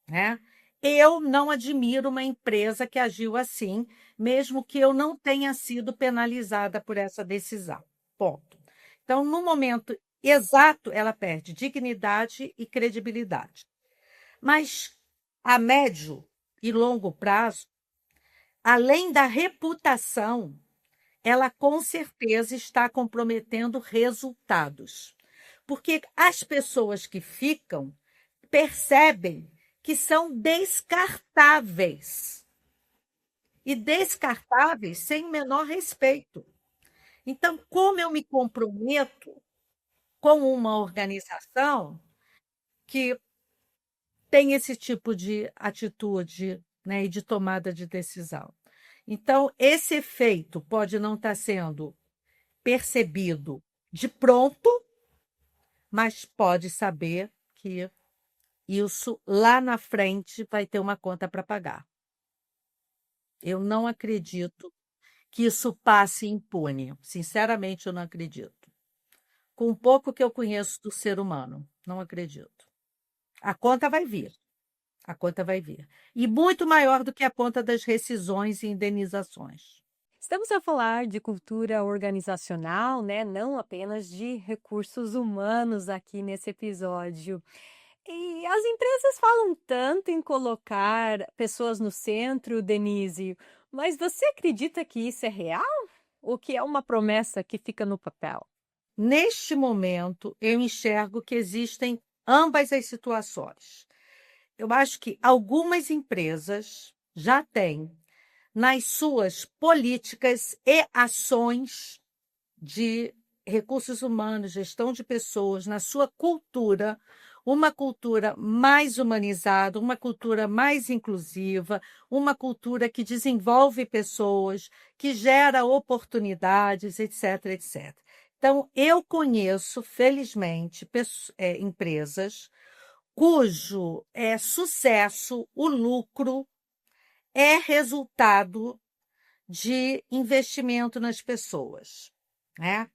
né? Eu não admiro uma empresa que agiu assim, mesmo que eu não tenha sido penalizada por essa decisão. Ponto. Então, no momento exato, ela perde dignidade e credibilidade. Mas a médio e longo prazo, além da reputação, ela com certeza está comprometendo resultados. Porque as pessoas que ficam percebem que são descartáveis. E descartáveis sem o menor respeito. Então, como eu me comprometo com uma organização que tem esse tipo de atitude, né, e de tomada de decisão? Então, esse efeito pode não estar sendo percebido de pronto, mas pode saber que isso lá na frente vai ter uma conta para pagar. Eu não acredito que isso passe impune. Sinceramente, eu não acredito. Com o pouco que eu conheço do ser humano, não acredito. A conta vai vir. A conta vai vir. E muito maior do que a conta das rescisões e indenizações. Estamos a falar de cultura organizacional, né? Não apenas de recursos humanos aqui nesse episódio. E as empresas falam tanto em colocar pessoas no centro, Denise, mas você acredita que isso é real? Ou que é uma promessa que fica no papel? Neste momento, eu enxergo que existem ambas as situações. Eu acho que algumas empresas já têm, nas suas políticas e ações de recursos humanos, gestão de pessoas, na sua cultura, uma cultura mais humanizada, uma cultura mais inclusiva, uma cultura que desenvolve pessoas, que gera oportunidades, etc, etc. Então, eu conheço, felizmente, empresas cujo sucesso, o lucro, é resultado de investimento nas pessoas, né?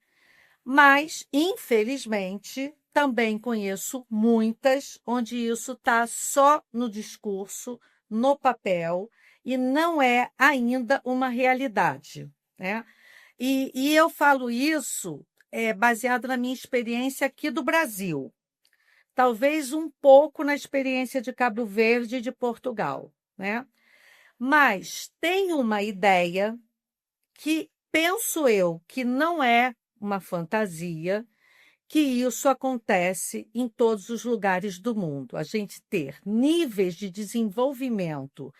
Mas, infelizmente, também conheço muitas onde isso está só no discurso, no papel, e não é ainda uma realidade, né? E eu falo isso baseado na minha experiência aqui do Brasil, talvez um pouco na experiência de Cabo Verde e de Portugal, né? Mas tem uma ideia que penso eu que não é uma fantasia, que isso acontece em todos os lugares do mundo. A gente ter níveis de desenvolvimento,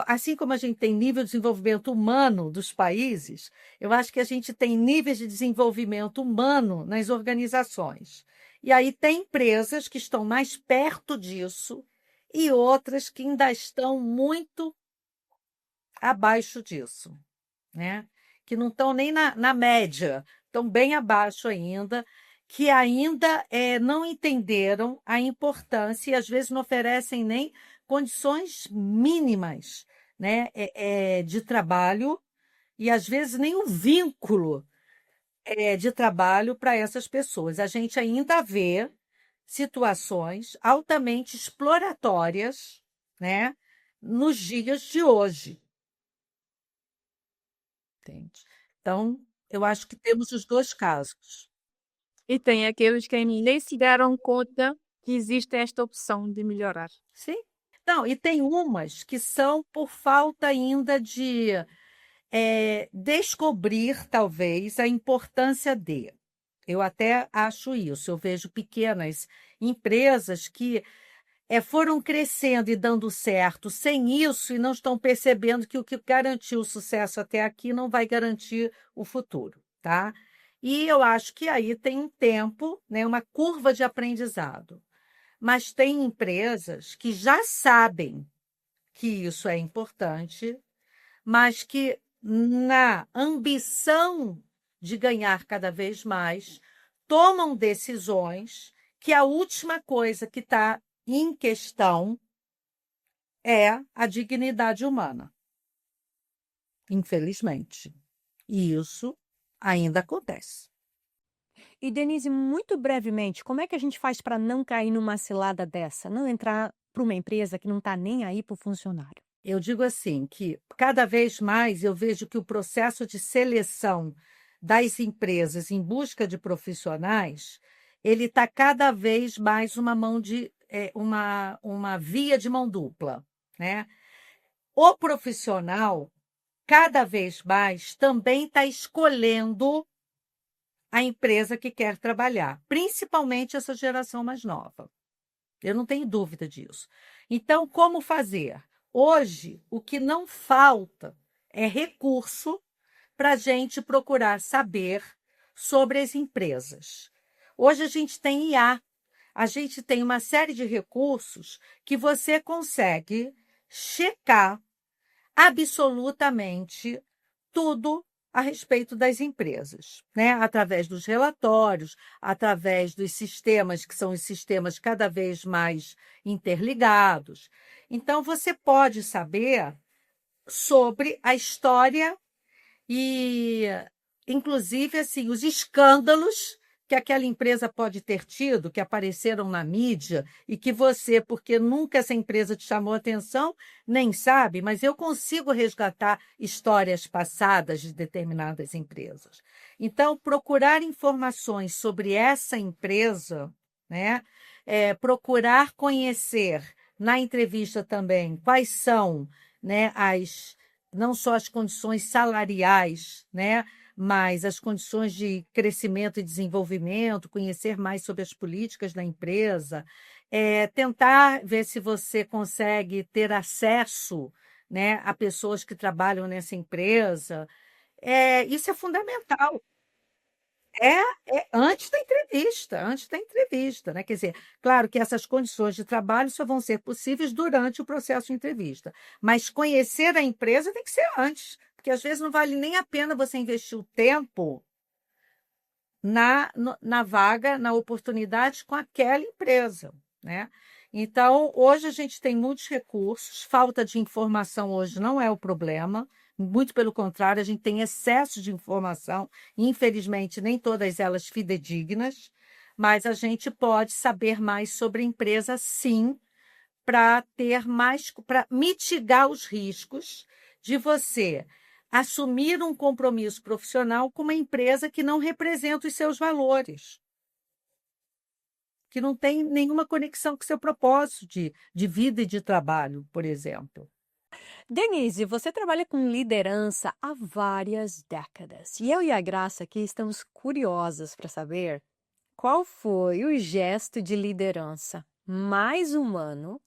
assim como a gente tem nível de desenvolvimento humano dos países, eu acho que a gente tem níveis de desenvolvimento humano nas organizações. E aí tem empresas que estão mais perto disso e outras que ainda estão muito abaixo disso, né? Que não estão nem na média, estão bem abaixo ainda, que ainda não entenderam a importância e às vezes não oferecem nem condições mínimas, né, de trabalho e às vezes nem um vínculo de trabalho para essas pessoas. A gente ainda vê situações altamente exploratórias, né, nos dias de hoje. Entende? Então, eu acho que temos os dois casos. E tem aqueles que nem se deram conta que existe esta opção de melhorar. Sim. Não, e tem umas que são por falta ainda de descobrir, talvez, a importância de. Eu até acho isso. Eu vejo pequenas empresas que foram crescendo e dando certo sem isso e não estão percebendo que o que garantiu o sucesso até aqui não vai garantir o futuro, tá? E eu acho que aí tem um tempo, né, uma curva de aprendizado. Mas tem empresas que já sabem que isso é importante, mas que na ambição de ganhar cada vez mais, tomam decisões que a última coisa que está em questão é a dignidade humana, infelizmente. E isso ainda acontece. E, Denise, muito brevemente, como é que a gente faz para não cair numa cilada dessa? Não entrar para uma empresa que não está nem aí para o funcionário? Eu digo assim, que cada vez mais eu vejo que o processo de seleção das empresas em busca de profissionais, ele está cada vez mais uma via de mão dupla, né? O profissional, cada vez mais, também está escolhendo a empresa que quer trabalhar, principalmente essa geração mais nova. Eu não tenho dúvida disso. Então, como fazer? Hoje, o que não falta é recurso para a gente procurar saber sobre as empresas. Hoje a gente tem IA, a gente tem uma série de recursos que você consegue checar absolutamente tudo a respeito das empresas, né? Através dos relatórios, através dos sistemas, que são os sistemas cada vez mais interligados. Então, você pode saber sobre a história e, inclusive, assim, os escândalos que aquela empresa pode ter tido, que apareceram na mídia, e que você, porque nunca essa empresa te chamou atenção, nem sabe, mas eu consigo resgatar histórias passadas de determinadas empresas. Então, procurar informações sobre essa empresa, né? Procurar conhecer na entrevista também quais são, né, não só as condições salariais, né, mas as condições de crescimento e desenvolvimento, conhecer mais sobre as políticas da empresa, tentar ver se você consegue ter acesso, né, a pessoas que trabalham nessa empresa. Isso é fundamental. Antes da entrevista, né? Quer dizer, claro que essas condições de trabalho só vão ser possíveis durante o processo de entrevista, mas conhecer a empresa tem que ser antes, porque às vezes não vale nem a pena você investir o tempo na vaga, na oportunidade com aquela empresa, né? Então, hoje a gente tem muitos recursos, falta de informação hoje não é o problema, muito pelo contrário, a gente tem excesso de informação, infelizmente, nem todas elas fidedignas, mas a gente pode saber mais sobre a empresa, sim, para ter mais, para mitigar os riscos de você assumir um compromisso profissional com uma empresa que não representa os seus valores, que não tem nenhuma conexão com o seu propósito de vida e de trabalho, por exemplo. Denise, você trabalha com liderança há várias décadas. E eu e a Graça aqui estamos curiosas para saber qual foi o gesto de liderança mais humano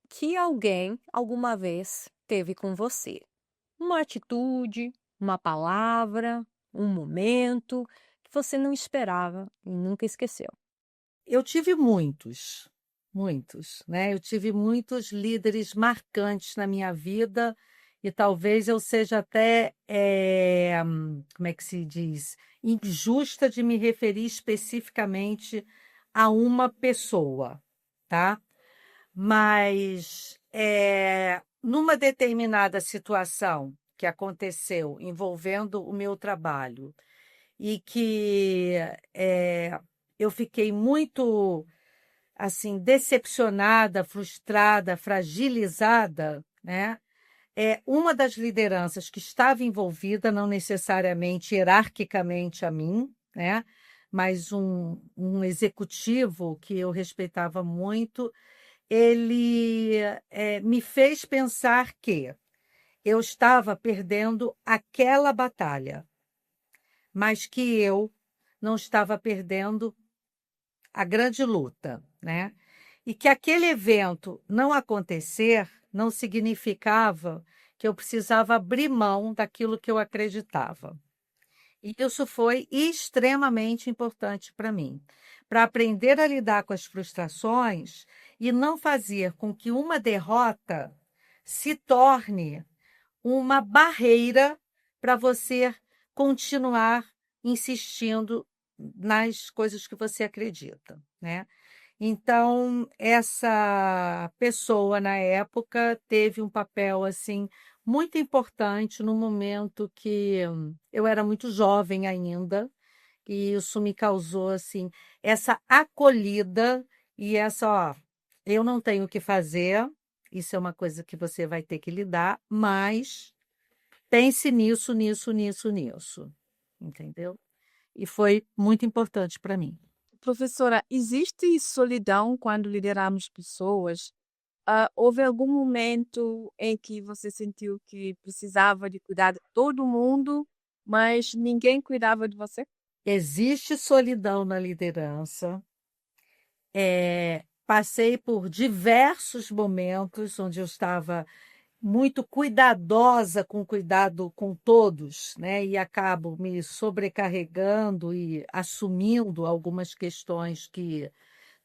que alguém alguma vez teve com você. Uma atitude, uma palavra, um momento que você não esperava e nunca esqueceu. Eu tive muitos, muitos, né? Eu tive muitos líderes marcantes na minha vida e talvez eu seja até, como é que se diz, injusta de me referir especificamente a uma pessoa, tá? Mas numa determinada situação que aconteceu envolvendo o meu trabalho e que eu fiquei muito assim decepcionada, frustrada, fragilizada, né? Uma das lideranças que estava envolvida, não necessariamente hierarquicamente a mim, né? Mas um executivo que eu respeitava muito, ele me fez pensar que eu estava perdendo aquela batalha, mas que eu não estava perdendo a grande luta, né? E que aquele evento não acontecer não significava que eu precisava abrir mão daquilo que eu acreditava. E isso foi extremamente importante para mim, para aprender a lidar com as frustrações e não fazer com que uma derrota se torne uma barreira para você continuar insistindo nas coisas que você acredita, né? Então, essa pessoa na época teve um papel assim muito importante no momento que eu era muito jovem ainda, e isso me causou assim essa acolhida e essa, ó, eu não tenho o que fazer, isso é uma coisa que você vai ter que lidar, mas pense nisso, nisso, nisso, nisso, entendeu? E foi muito importante para mim. Professora, existe solidão quando lideramos pessoas? Houve algum momento em que você sentiu que precisava de cuidar de todo mundo, mas ninguém cuidava de você? Existe solidão na liderança. Passei por diversos momentos onde eu estava muito cuidadosa com cuidado com todos, né? E acabo me sobrecarregando e assumindo algumas questões que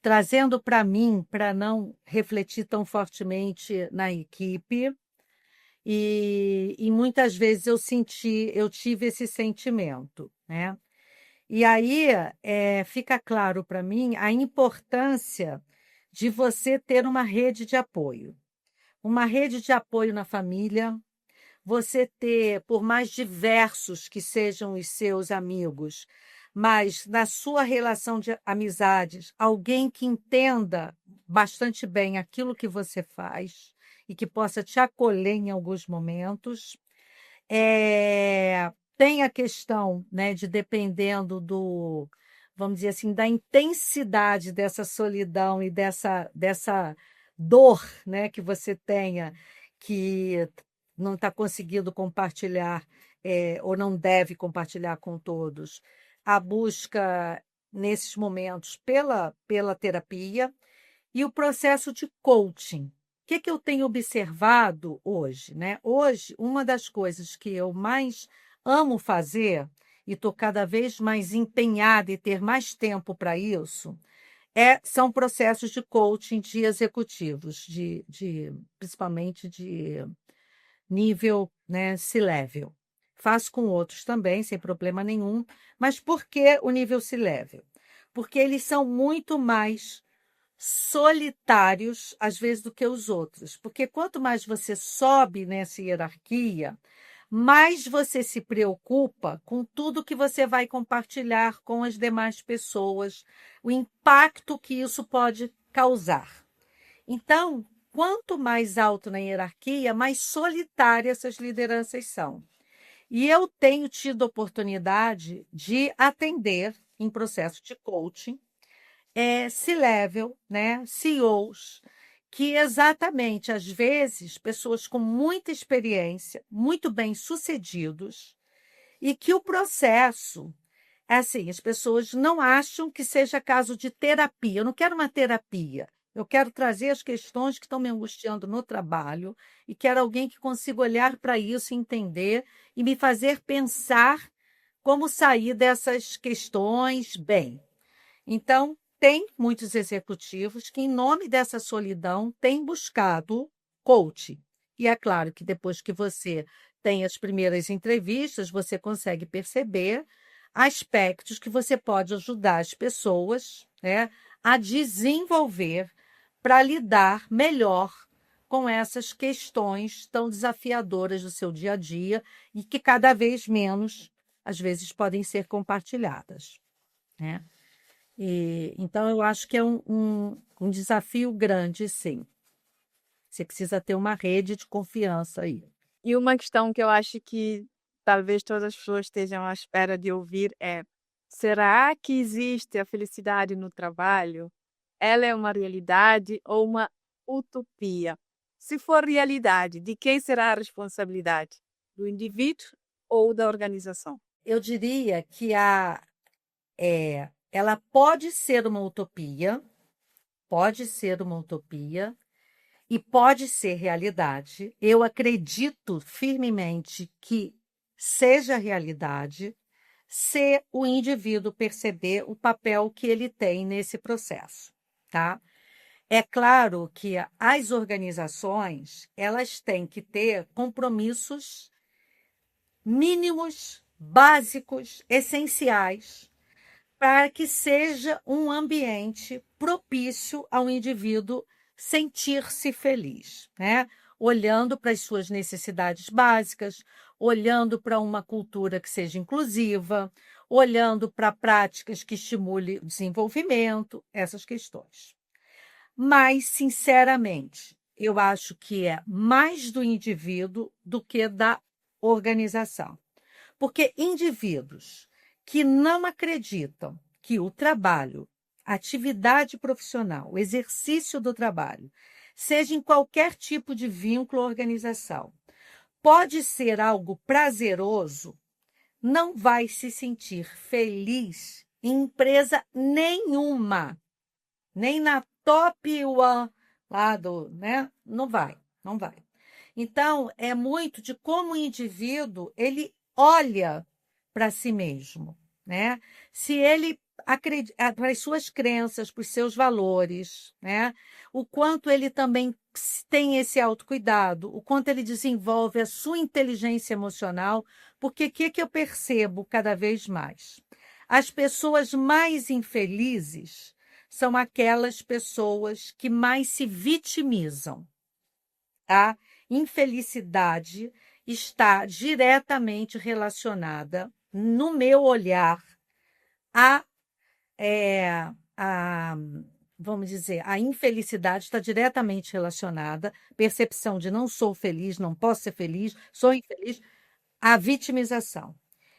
trazendo para mim para não refletir tão fortemente na equipe. E muitas vezes eu tive esse sentimento, né? E aí fica claro para mim a importância de você ter uma rede de apoio. Uma rede de apoio na família, você ter, por mais diversos que sejam os seus amigos, mas na sua relação de amizades, alguém que entenda bastante bem aquilo que você faz e que possa te acolher em alguns momentos. Tem a questão, né, de dependendo do, vamos dizer assim, da intensidade dessa solidão e dessa dor, né, que você tenha, que não está conseguindo compartilhar, ou não deve compartilhar com todos, a busca nesses momentos pela terapia e o processo de coaching. O que eu tenho observado hoje, né? Hoje, uma das coisas que eu mais amo fazer, e estou cada vez mais empenhada em ter mais tempo para isso, são processos de coaching de executivos, principalmente de nível, né, C-level. Faço com outros também, sem problema nenhum. Mas por que o nível C-level? Porque eles são muito mais solitários, às vezes, do que os outros. Porque quanto mais você sobe nessa hierarquia, mais você se preocupa com tudo que você vai compartilhar com as demais pessoas, o impacto que isso pode causar. Então, quanto mais alto na hierarquia, mais solitárias essas lideranças são. E eu tenho tido oportunidade de atender em processo de coaching C-level, né, CEOs, que exatamente, às vezes, pessoas com muita experiência, muito bem-sucedidos, e que o processo, assim, as pessoas não acham que seja caso de terapia. Eu não quero uma terapia. Eu quero trazer as questões que estão me angustiando no trabalho e quero alguém que consiga olhar para isso, entender e me fazer pensar como sair dessas questões bem. Então, tem muitos executivos que, em nome dessa solidão, têm buscado coaching. E é claro que depois que você tem as primeiras entrevistas, você consegue perceber aspectos que você pode ajudar as pessoas, né, a desenvolver para lidar melhor com essas questões tão desafiadoras do seu dia a dia e que cada vez menos, às vezes, podem ser compartilhadas, né? Então, eu acho que é um desafio grande, sim. Você precisa ter uma rede de confiança aí. E uma questão que eu acho que talvez todas as pessoas estejam à espera de ouvir é: será que existe a felicidade no trabalho? Ela é uma realidade ou uma utopia? Se for realidade, de quem será a responsabilidade? Do indivíduo ou da organização? Eu diria que ela pode ser uma utopia e pode ser realidade. Eu acredito firmemente que seja realidade se o indivíduo perceber o papel que ele tem nesse processo, tá? É claro que as organizações, elas têm que ter compromissos mínimos, básicos, essenciais, para que seja um ambiente propício ao indivíduo sentir-se feliz, né? Olhando para as suas necessidades básicas, olhando para uma cultura que seja inclusiva, olhando para práticas que estimulem o desenvolvimento, essas questões. Mas, sinceramente, eu acho que é mais do indivíduo do que da organização. Porque indivíduos que não acreditam que o trabalho, a atividade profissional, o exercício do trabalho, seja em qualquer tipo de vínculo ou organização, pode ser algo prazeroso, não vai se sentir feliz em empresa nenhuma, nem na top one lá né? Não vai. Então, é muito de como o indivíduo ele olha para si mesmo, né? Se ele acredita para as suas crenças, para os seus valores, né? O quanto ele também tem esse autocuidado, o quanto ele desenvolve a sua inteligência emocional, porque o que eu percebo cada vez mais? As pessoas mais infelizes são aquelas pessoas que mais se vitimizam. A infelicidade está diretamente relacionada, no meu olhar, vamos dizer, a infelicidade está diretamente relacionada, percepção de não sou feliz, não posso ser feliz, sou infeliz, à vitimização.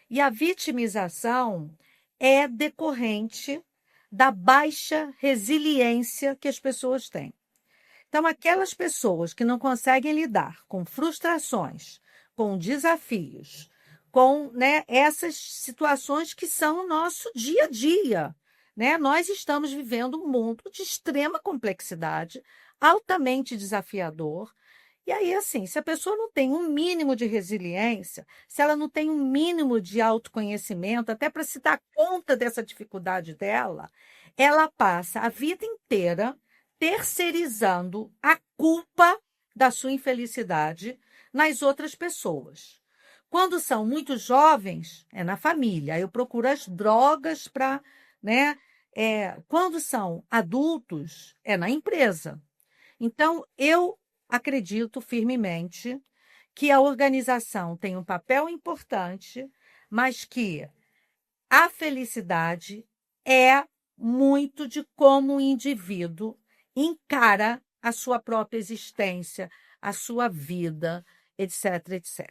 E a vitimização é decorrente da baixa resiliência que as pessoas têm. Então, aquelas pessoas que não conseguem lidar com frustrações, com desafios, com, né, essas situações que são o nosso dia a dia, né? Nós estamos vivendo um mundo de extrema complexidade, altamente desafiador. E aí, assim, se a pessoa não tem um mínimo de resiliência, se ela não tem um mínimo de autoconhecimento, até para se dar conta dessa dificuldade dela, ela passa a vida inteira terceirizando a culpa da sua infelicidade nas outras pessoas. Quando são muito jovens, é na família. Eu procuro as drogas para, né? Quando são adultos, é na empresa. Então, eu acredito firmemente que a organização tem um papel importante, mas que a felicidade é muito de como o indivíduo encara a sua própria existência, a sua vida, etc, etc.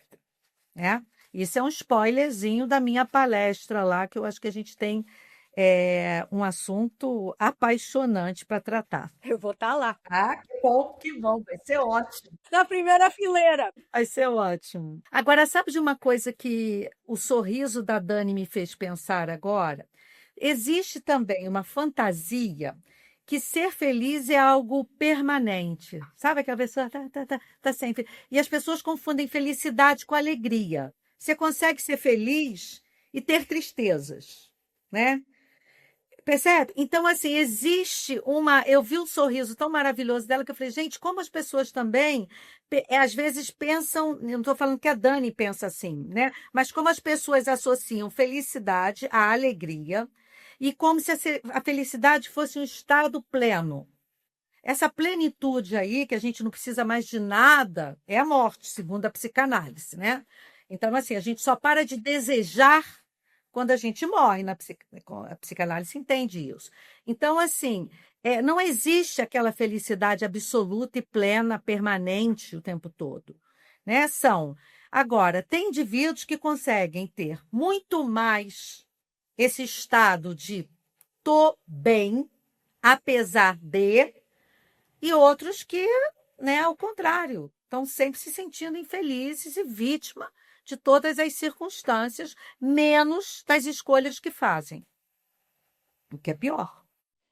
Né? Isso é um spoilerzinho da minha palestra lá, que eu acho que a gente tem um assunto apaixonante para tratar. Eu vou estar lá, Ah, que bom, vai ser ótimo. na primeira fileira. Vai ser ótimo. Agora, sabe de uma coisa que o sorriso da Dani me fez pensar agora? Existe também uma fantasia que ser feliz é algo permanente. Sabe aquela pessoa tá sempre. E as pessoas confundem felicidade com alegria. Você consegue ser feliz e ter tristezas, né? Percebe? Então, assim, existe uma. Eu vi um sorriso tão maravilhoso dela que eu falei, gente, como as pessoas também, às vezes pensam. Eu não estou falando que a Dani pensa assim, né? Mas como as pessoas associam felicidade à alegria e como se a felicidade fosse um estado pleno. Essa plenitude aí, que a gente não precisa mais de nada, é a morte, segundo a psicanálise, né? Então, assim, a gente só para de desejar quando a gente morre. A psicanálise entende isso. Então, assim, não existe aquela felicidade absoluta e plena, permanente o tempo todo, né? Agora, tem indivíduos que conseguem ter muito mais esse estado de tô bem, apesar de, e outros que, né, ao contrário, estão sempre se sentindo infelizes e vítima de todas as circunstâncias, menos das escolhas que fazem, o que é pior.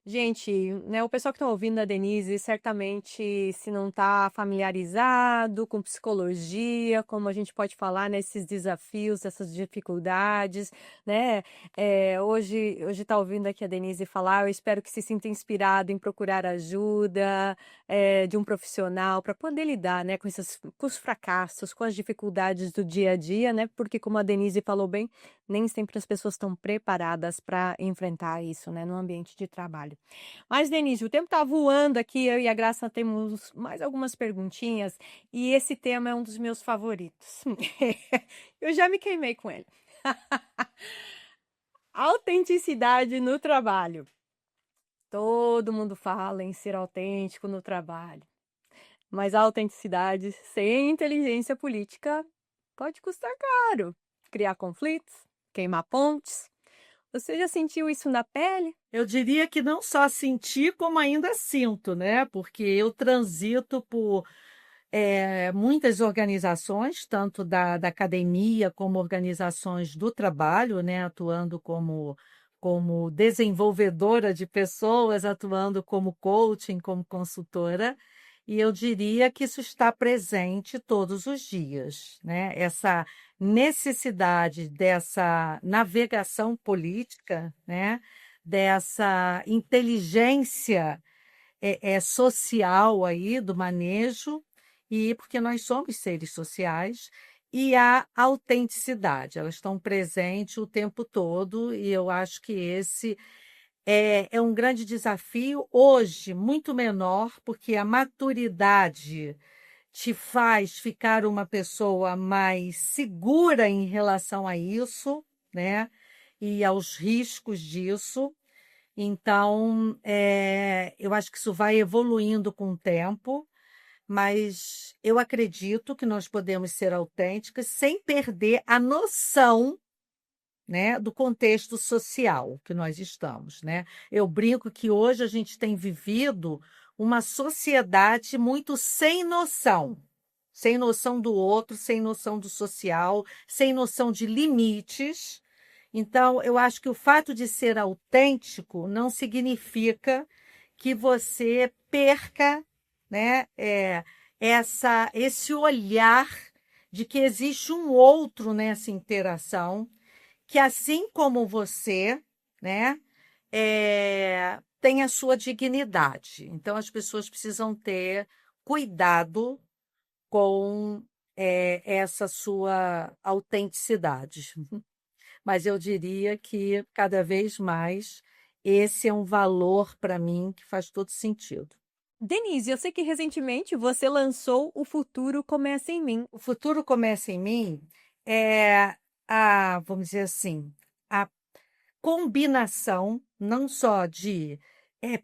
Gente, né, o pessoal que está ouvindo a Denise, certamente, se não está familiarizado com psicologia, como a gente pode falar nesses desafios, essas dificuldades, né? Hoje está ouvindo aqui a Denise falar, eu espero que se sinta inspirado em procurar ajuda, de um profissional para poder lidar, né, com os fracassos, com as dificuldades do dia a dia, né? Porque, como a Denise falou bem, nem sempre as pessoas estão preparadas para enfrentar isso, né, no ambiente de trabalho. Mas, Denise, o tempo está voando aqui, eu e a Graça temos mais algumas perguntinhas, e esse tema é um dos meus favoritos. Eu já me queimei com ele. Autenticidade no trabalho. Todo mundo fala em ser autêntico no trabalho, mas a autenticidade sem inteligência política pode custar caro, criar conflitos, queimar pontes. Você já sentiu isso na pele? Eu diria que não só senti, como ainda sinto, né? Porque eu transito por muitas organizações, tanto da academia como organizações do trabalho, né? Atuando como desenvolvedora de pessoas, atuando como coaching, como consultora. E eu diria que isso está presente todos os dias, né? Essa necessidade dessa navegação política, né? Dessa inteligência social aí do manejo, e porque nós somos seres sociais, e a autenticidade, elas estão presentes o tempo todo, e eu acho que esse é um grande desafio, hoje muito menor, porque a maturidade te faz ficar uma pessoa mais segura em relação a isso, né? E aos riscos disso. Então, eu acho que isso vai evoluindo com o tempo, mas eu acredito que nós podemos ser autênticas sem perder a noção, né, do contexto social que nós estamos, né? Eu brinco que hoje a gente tem vivido uma sociedade muito sem noção do outro, sem noção do social, sem noção de limites. Então, eu acho que o fato de ser autêntico não significa que você perca, né, esse olhar de que existe um outro nessa interação, que assim como você, né, tem a sua dignidade. Então, as pessoas precisam ter cuidado com essa sua autenticidade. Mas eu diria que cada vez mais esse é um valor para mim que faz todo sentido. Denise, eu sei que recentemente você lançou O Futuro Começa em Mim. O futuro começa em mim é vamos dizer assim, a combinação não só de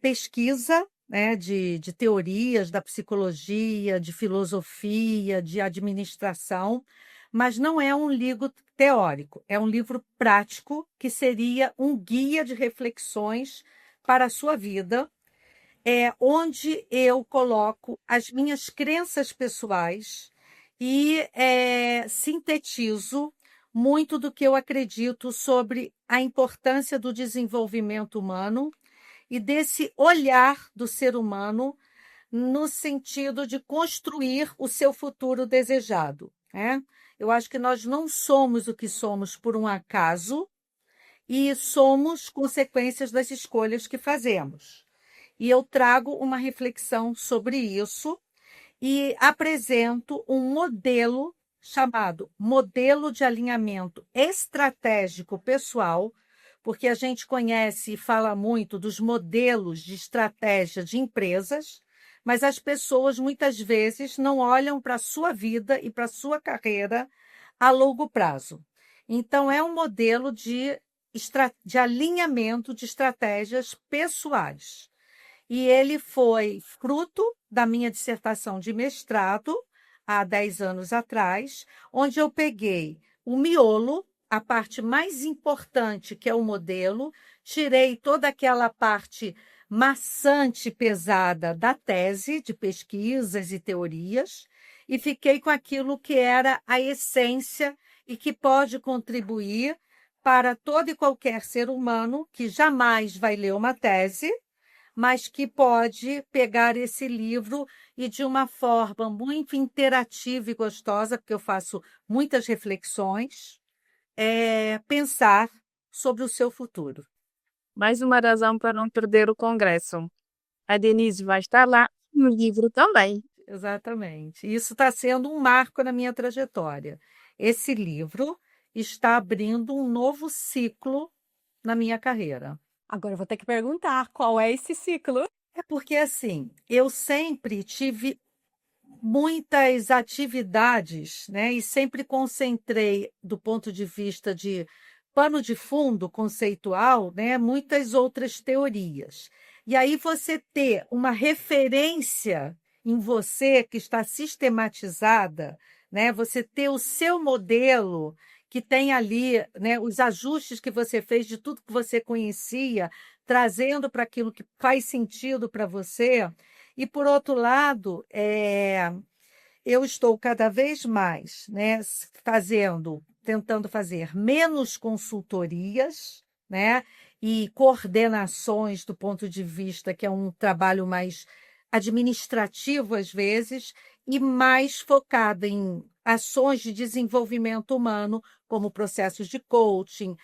pesquisa, né, de teorias da psicologia, de filosofia, de administração, mas não é um livro teórico, é um livro prático que seria um guia de reflexões para a sua vida, onde eu coloco as minhas crenças pessoais e sintetizo muito do que eu acredito sobre a importância do desenvolvimento humano e desse olhar do ser humano no sentido de construir o seu futuro desejado, né? Eu acho que nós não somos o que somos por um acaso e somos consequências das escolhas que fazemos. E eu trago uma reflexão sobre isso e apresento um modelo chamado Modelo de Alinhamento Estratégico Pessoal, porque a gente conhece e fala muito dos modelos de estratégia de empresas, mas as pessoas muitas vezes não olham para a sua vida e para a sua carreira a longo prazo. Então, é um modelo de alinhamento de estratégias pessoais. E ele foi fruto da minha dissertação de mestrado, há 10 anos atrás, onde eu peguei o miolo, a parte mais importante, que é o modelo, tirei toda aquela parte maçante, pesada da tese, de pesquisas e teorias, e fiquei com aquilo que era a essência e que pode contribuir para todo e qualquer ser humano que jamais vai ler uma tese, mas que pode pegar esse livro e, de uma forma muito interativa e gostosa, porque eu faço muitas reflexões, pensar sobre o seu futuro. Mais uma razão para não perder o congresso. A Denise vai estar lá e o livro também. Exatamente. Isso está sendo um marco na minha trajetória. Esse livro está abrindo um novo ciclo na minha carreira. Agora eu vou ter que perguntar qual é esse ciclo. É porque, assim, eu sempre tive muitas atividades, né? E sempre concentrei, do ponto de vista de pano de fundo conceitual, né? Muitas outras teorias. E aí você ter uma referência em você que está sistematizada, né? Você ter o seu modelo que tem ali, né, os ajustes que você fez de tudo que você conhecia, trazendo para aquilo que faz sentido para você. E, por outro lado, eu estou cada vez mais, né, tentando fazer menos consultorias, né, e coordenações do ponto de vista que é um trabalho mais administrativo às vezes e mais focado em ações de desenvolvimento humano, como processos de coaching,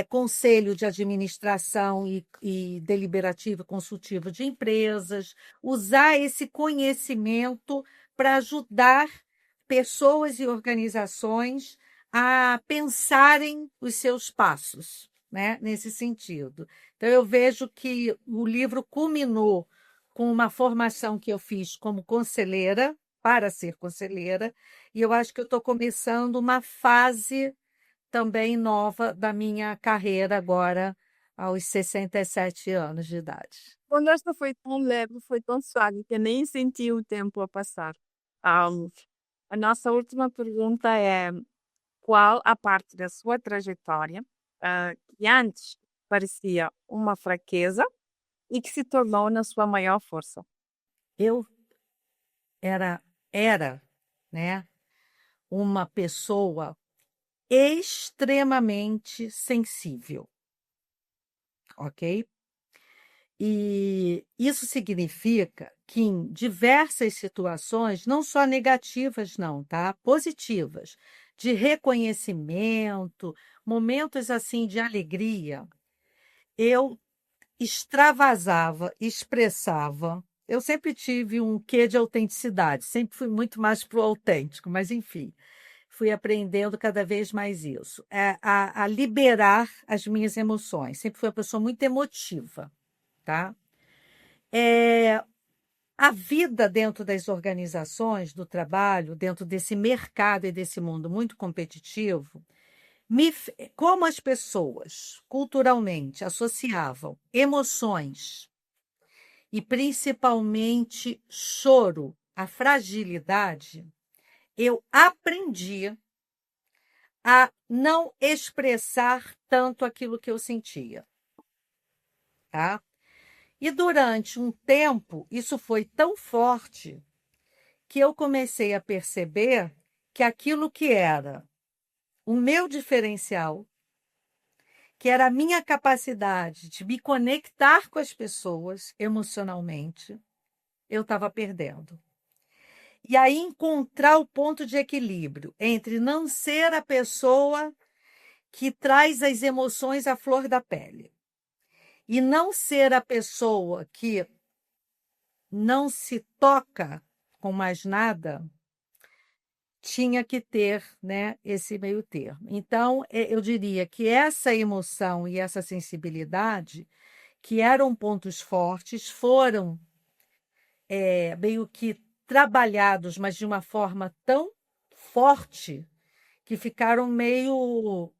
conselho de administração e deliberativo e consultivo de empresas, usar esse conhecimento para ajudar pessoas e organizações a pensarem os seus passos, né, nesse sentido. Então, eu vejo que o livro culminou com uma formação que eu fiz como conselheira, para ser conselheira, e eu acho que eu estou começando uma fase também nova da minha carreira agora, aos 67 anos de idade. A conversa foi tão leve, foi tão suave, que nem senti o tempo a passar. A nossa última pergunta é: qual a parte da sua trajetória que antes parecia uma fraqueza e que se tornou na sua maior força? Eu era, né, uma pessoa extremamente sensível, ok? E isso significa que em diversas situações, não só negativas não, tá? Positivas, de reconhecimento, momentos assim de alegria, eu extravasava, expressava. Eu sempre tive um quê de autenticidade, sempre fui muito mais pro autêntico, mas enfim, fui aprendendo cada vez mais isso, a liberar as minhas emoções. Sempre fui uma pessoa muito emotiva, tá? A vida dentro das organizações do trabalho, dentro desse mercado e desse mundo muito competitivo, como as pessoas culturalmente associavam emoções e principalmente choro à fragilidade, eu aprendi a não expressar tanto aquilo que eu sentia, tá? E durante um tempo, isso foi tão forte que eu comecei a perceber que aquilo que era o meu diferencial, que era a minha capacidade de me conectar com as pessoas emocionalmente, eu estava perdendo. E aí encontrar o ponto de equilíbrio entre não ser a pessoa que traz as emoções à flor da pele e não ser a pessoa que não se toca com mais nada, tinha que ter, né, esse meio termo. Então, eu diria que essa emoção e essa sensibilidade, que eram pontos fortes, foram meio que trabalhados, mas de uma forma tão forte que ficaram meio,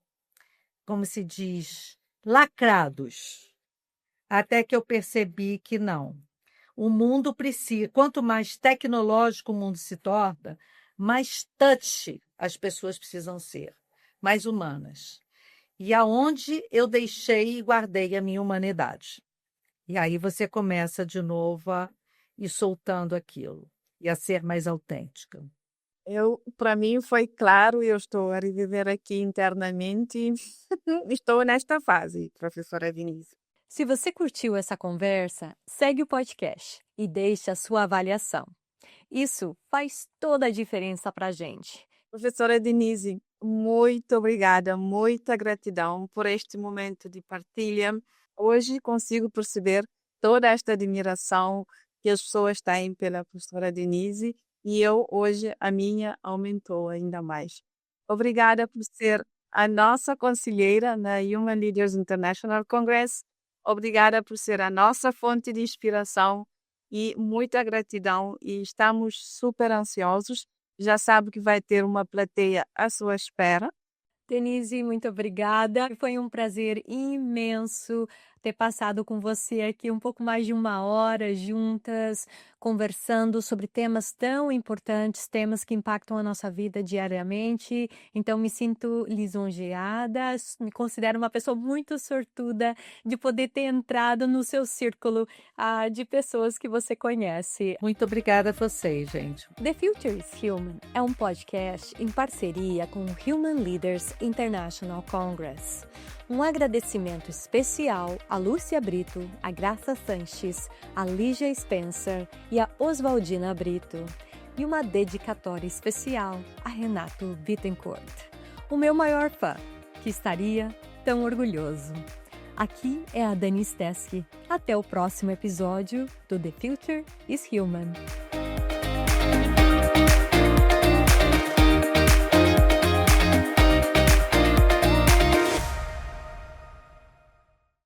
como se diz, lacrados, até que eu percebi que não. O mundo precisa, quanto mais tecnológico o mundo se torna, mais touch as pessoas precisam ser, mais humanas. E aonde eu deixei e guardei a minha humanidade. E aí você começa de novo a ir soltando aquilo e a ser mais autêntica. Para mim foi claro, eu estou a reviver aqui internamente, estou nesta fase, professora Denise. Se você curtiu essa conversa, segue o podcast e deixe a sua avaliação. Isso faz toda a diferença para a gente. Professora Denise, muito obrigada, muita gratidão por este momento de partilha. Hoje consigo perceber toda esta admiração que as pessoas têm pela professora Denise e hoje a minha aumentou ainda mais. Obrigada por ser a nossa conselheira na Human Leaders International Congress. Obrigada por ser a nossa fonte de inspiração e muita gratidão e estamos super ansiosos. Já sabe que vai ter uma plateia à sua espera. Denise, muito obrigada. Foi um prazer imenso ter passado com você aqui um pouco mais de 1 hora juntas, conversando sobre temas tão importantes, temas que impactam a nossa vida diariamente. Então, me sinto lisonjeada, me considero uma pessoa muito sortuda de poder ter entrado no seu círculo de pessoas que você conhece. Muito obrigada a vocês, gente. The Future is Human é um podcast em parceria com o Human Leaders International Congress. Um agradecimento especial a Lúcia Brito, a Graça Sanches, a Lígia Spencer e a Oswaldina Brito. E uma dedicatória especial a Renato Bittencourt, o meu maior fã, que estaria tão orgulhoso. Aqui é a Dani Stesky. Até o próximo episódio do The Future is Human.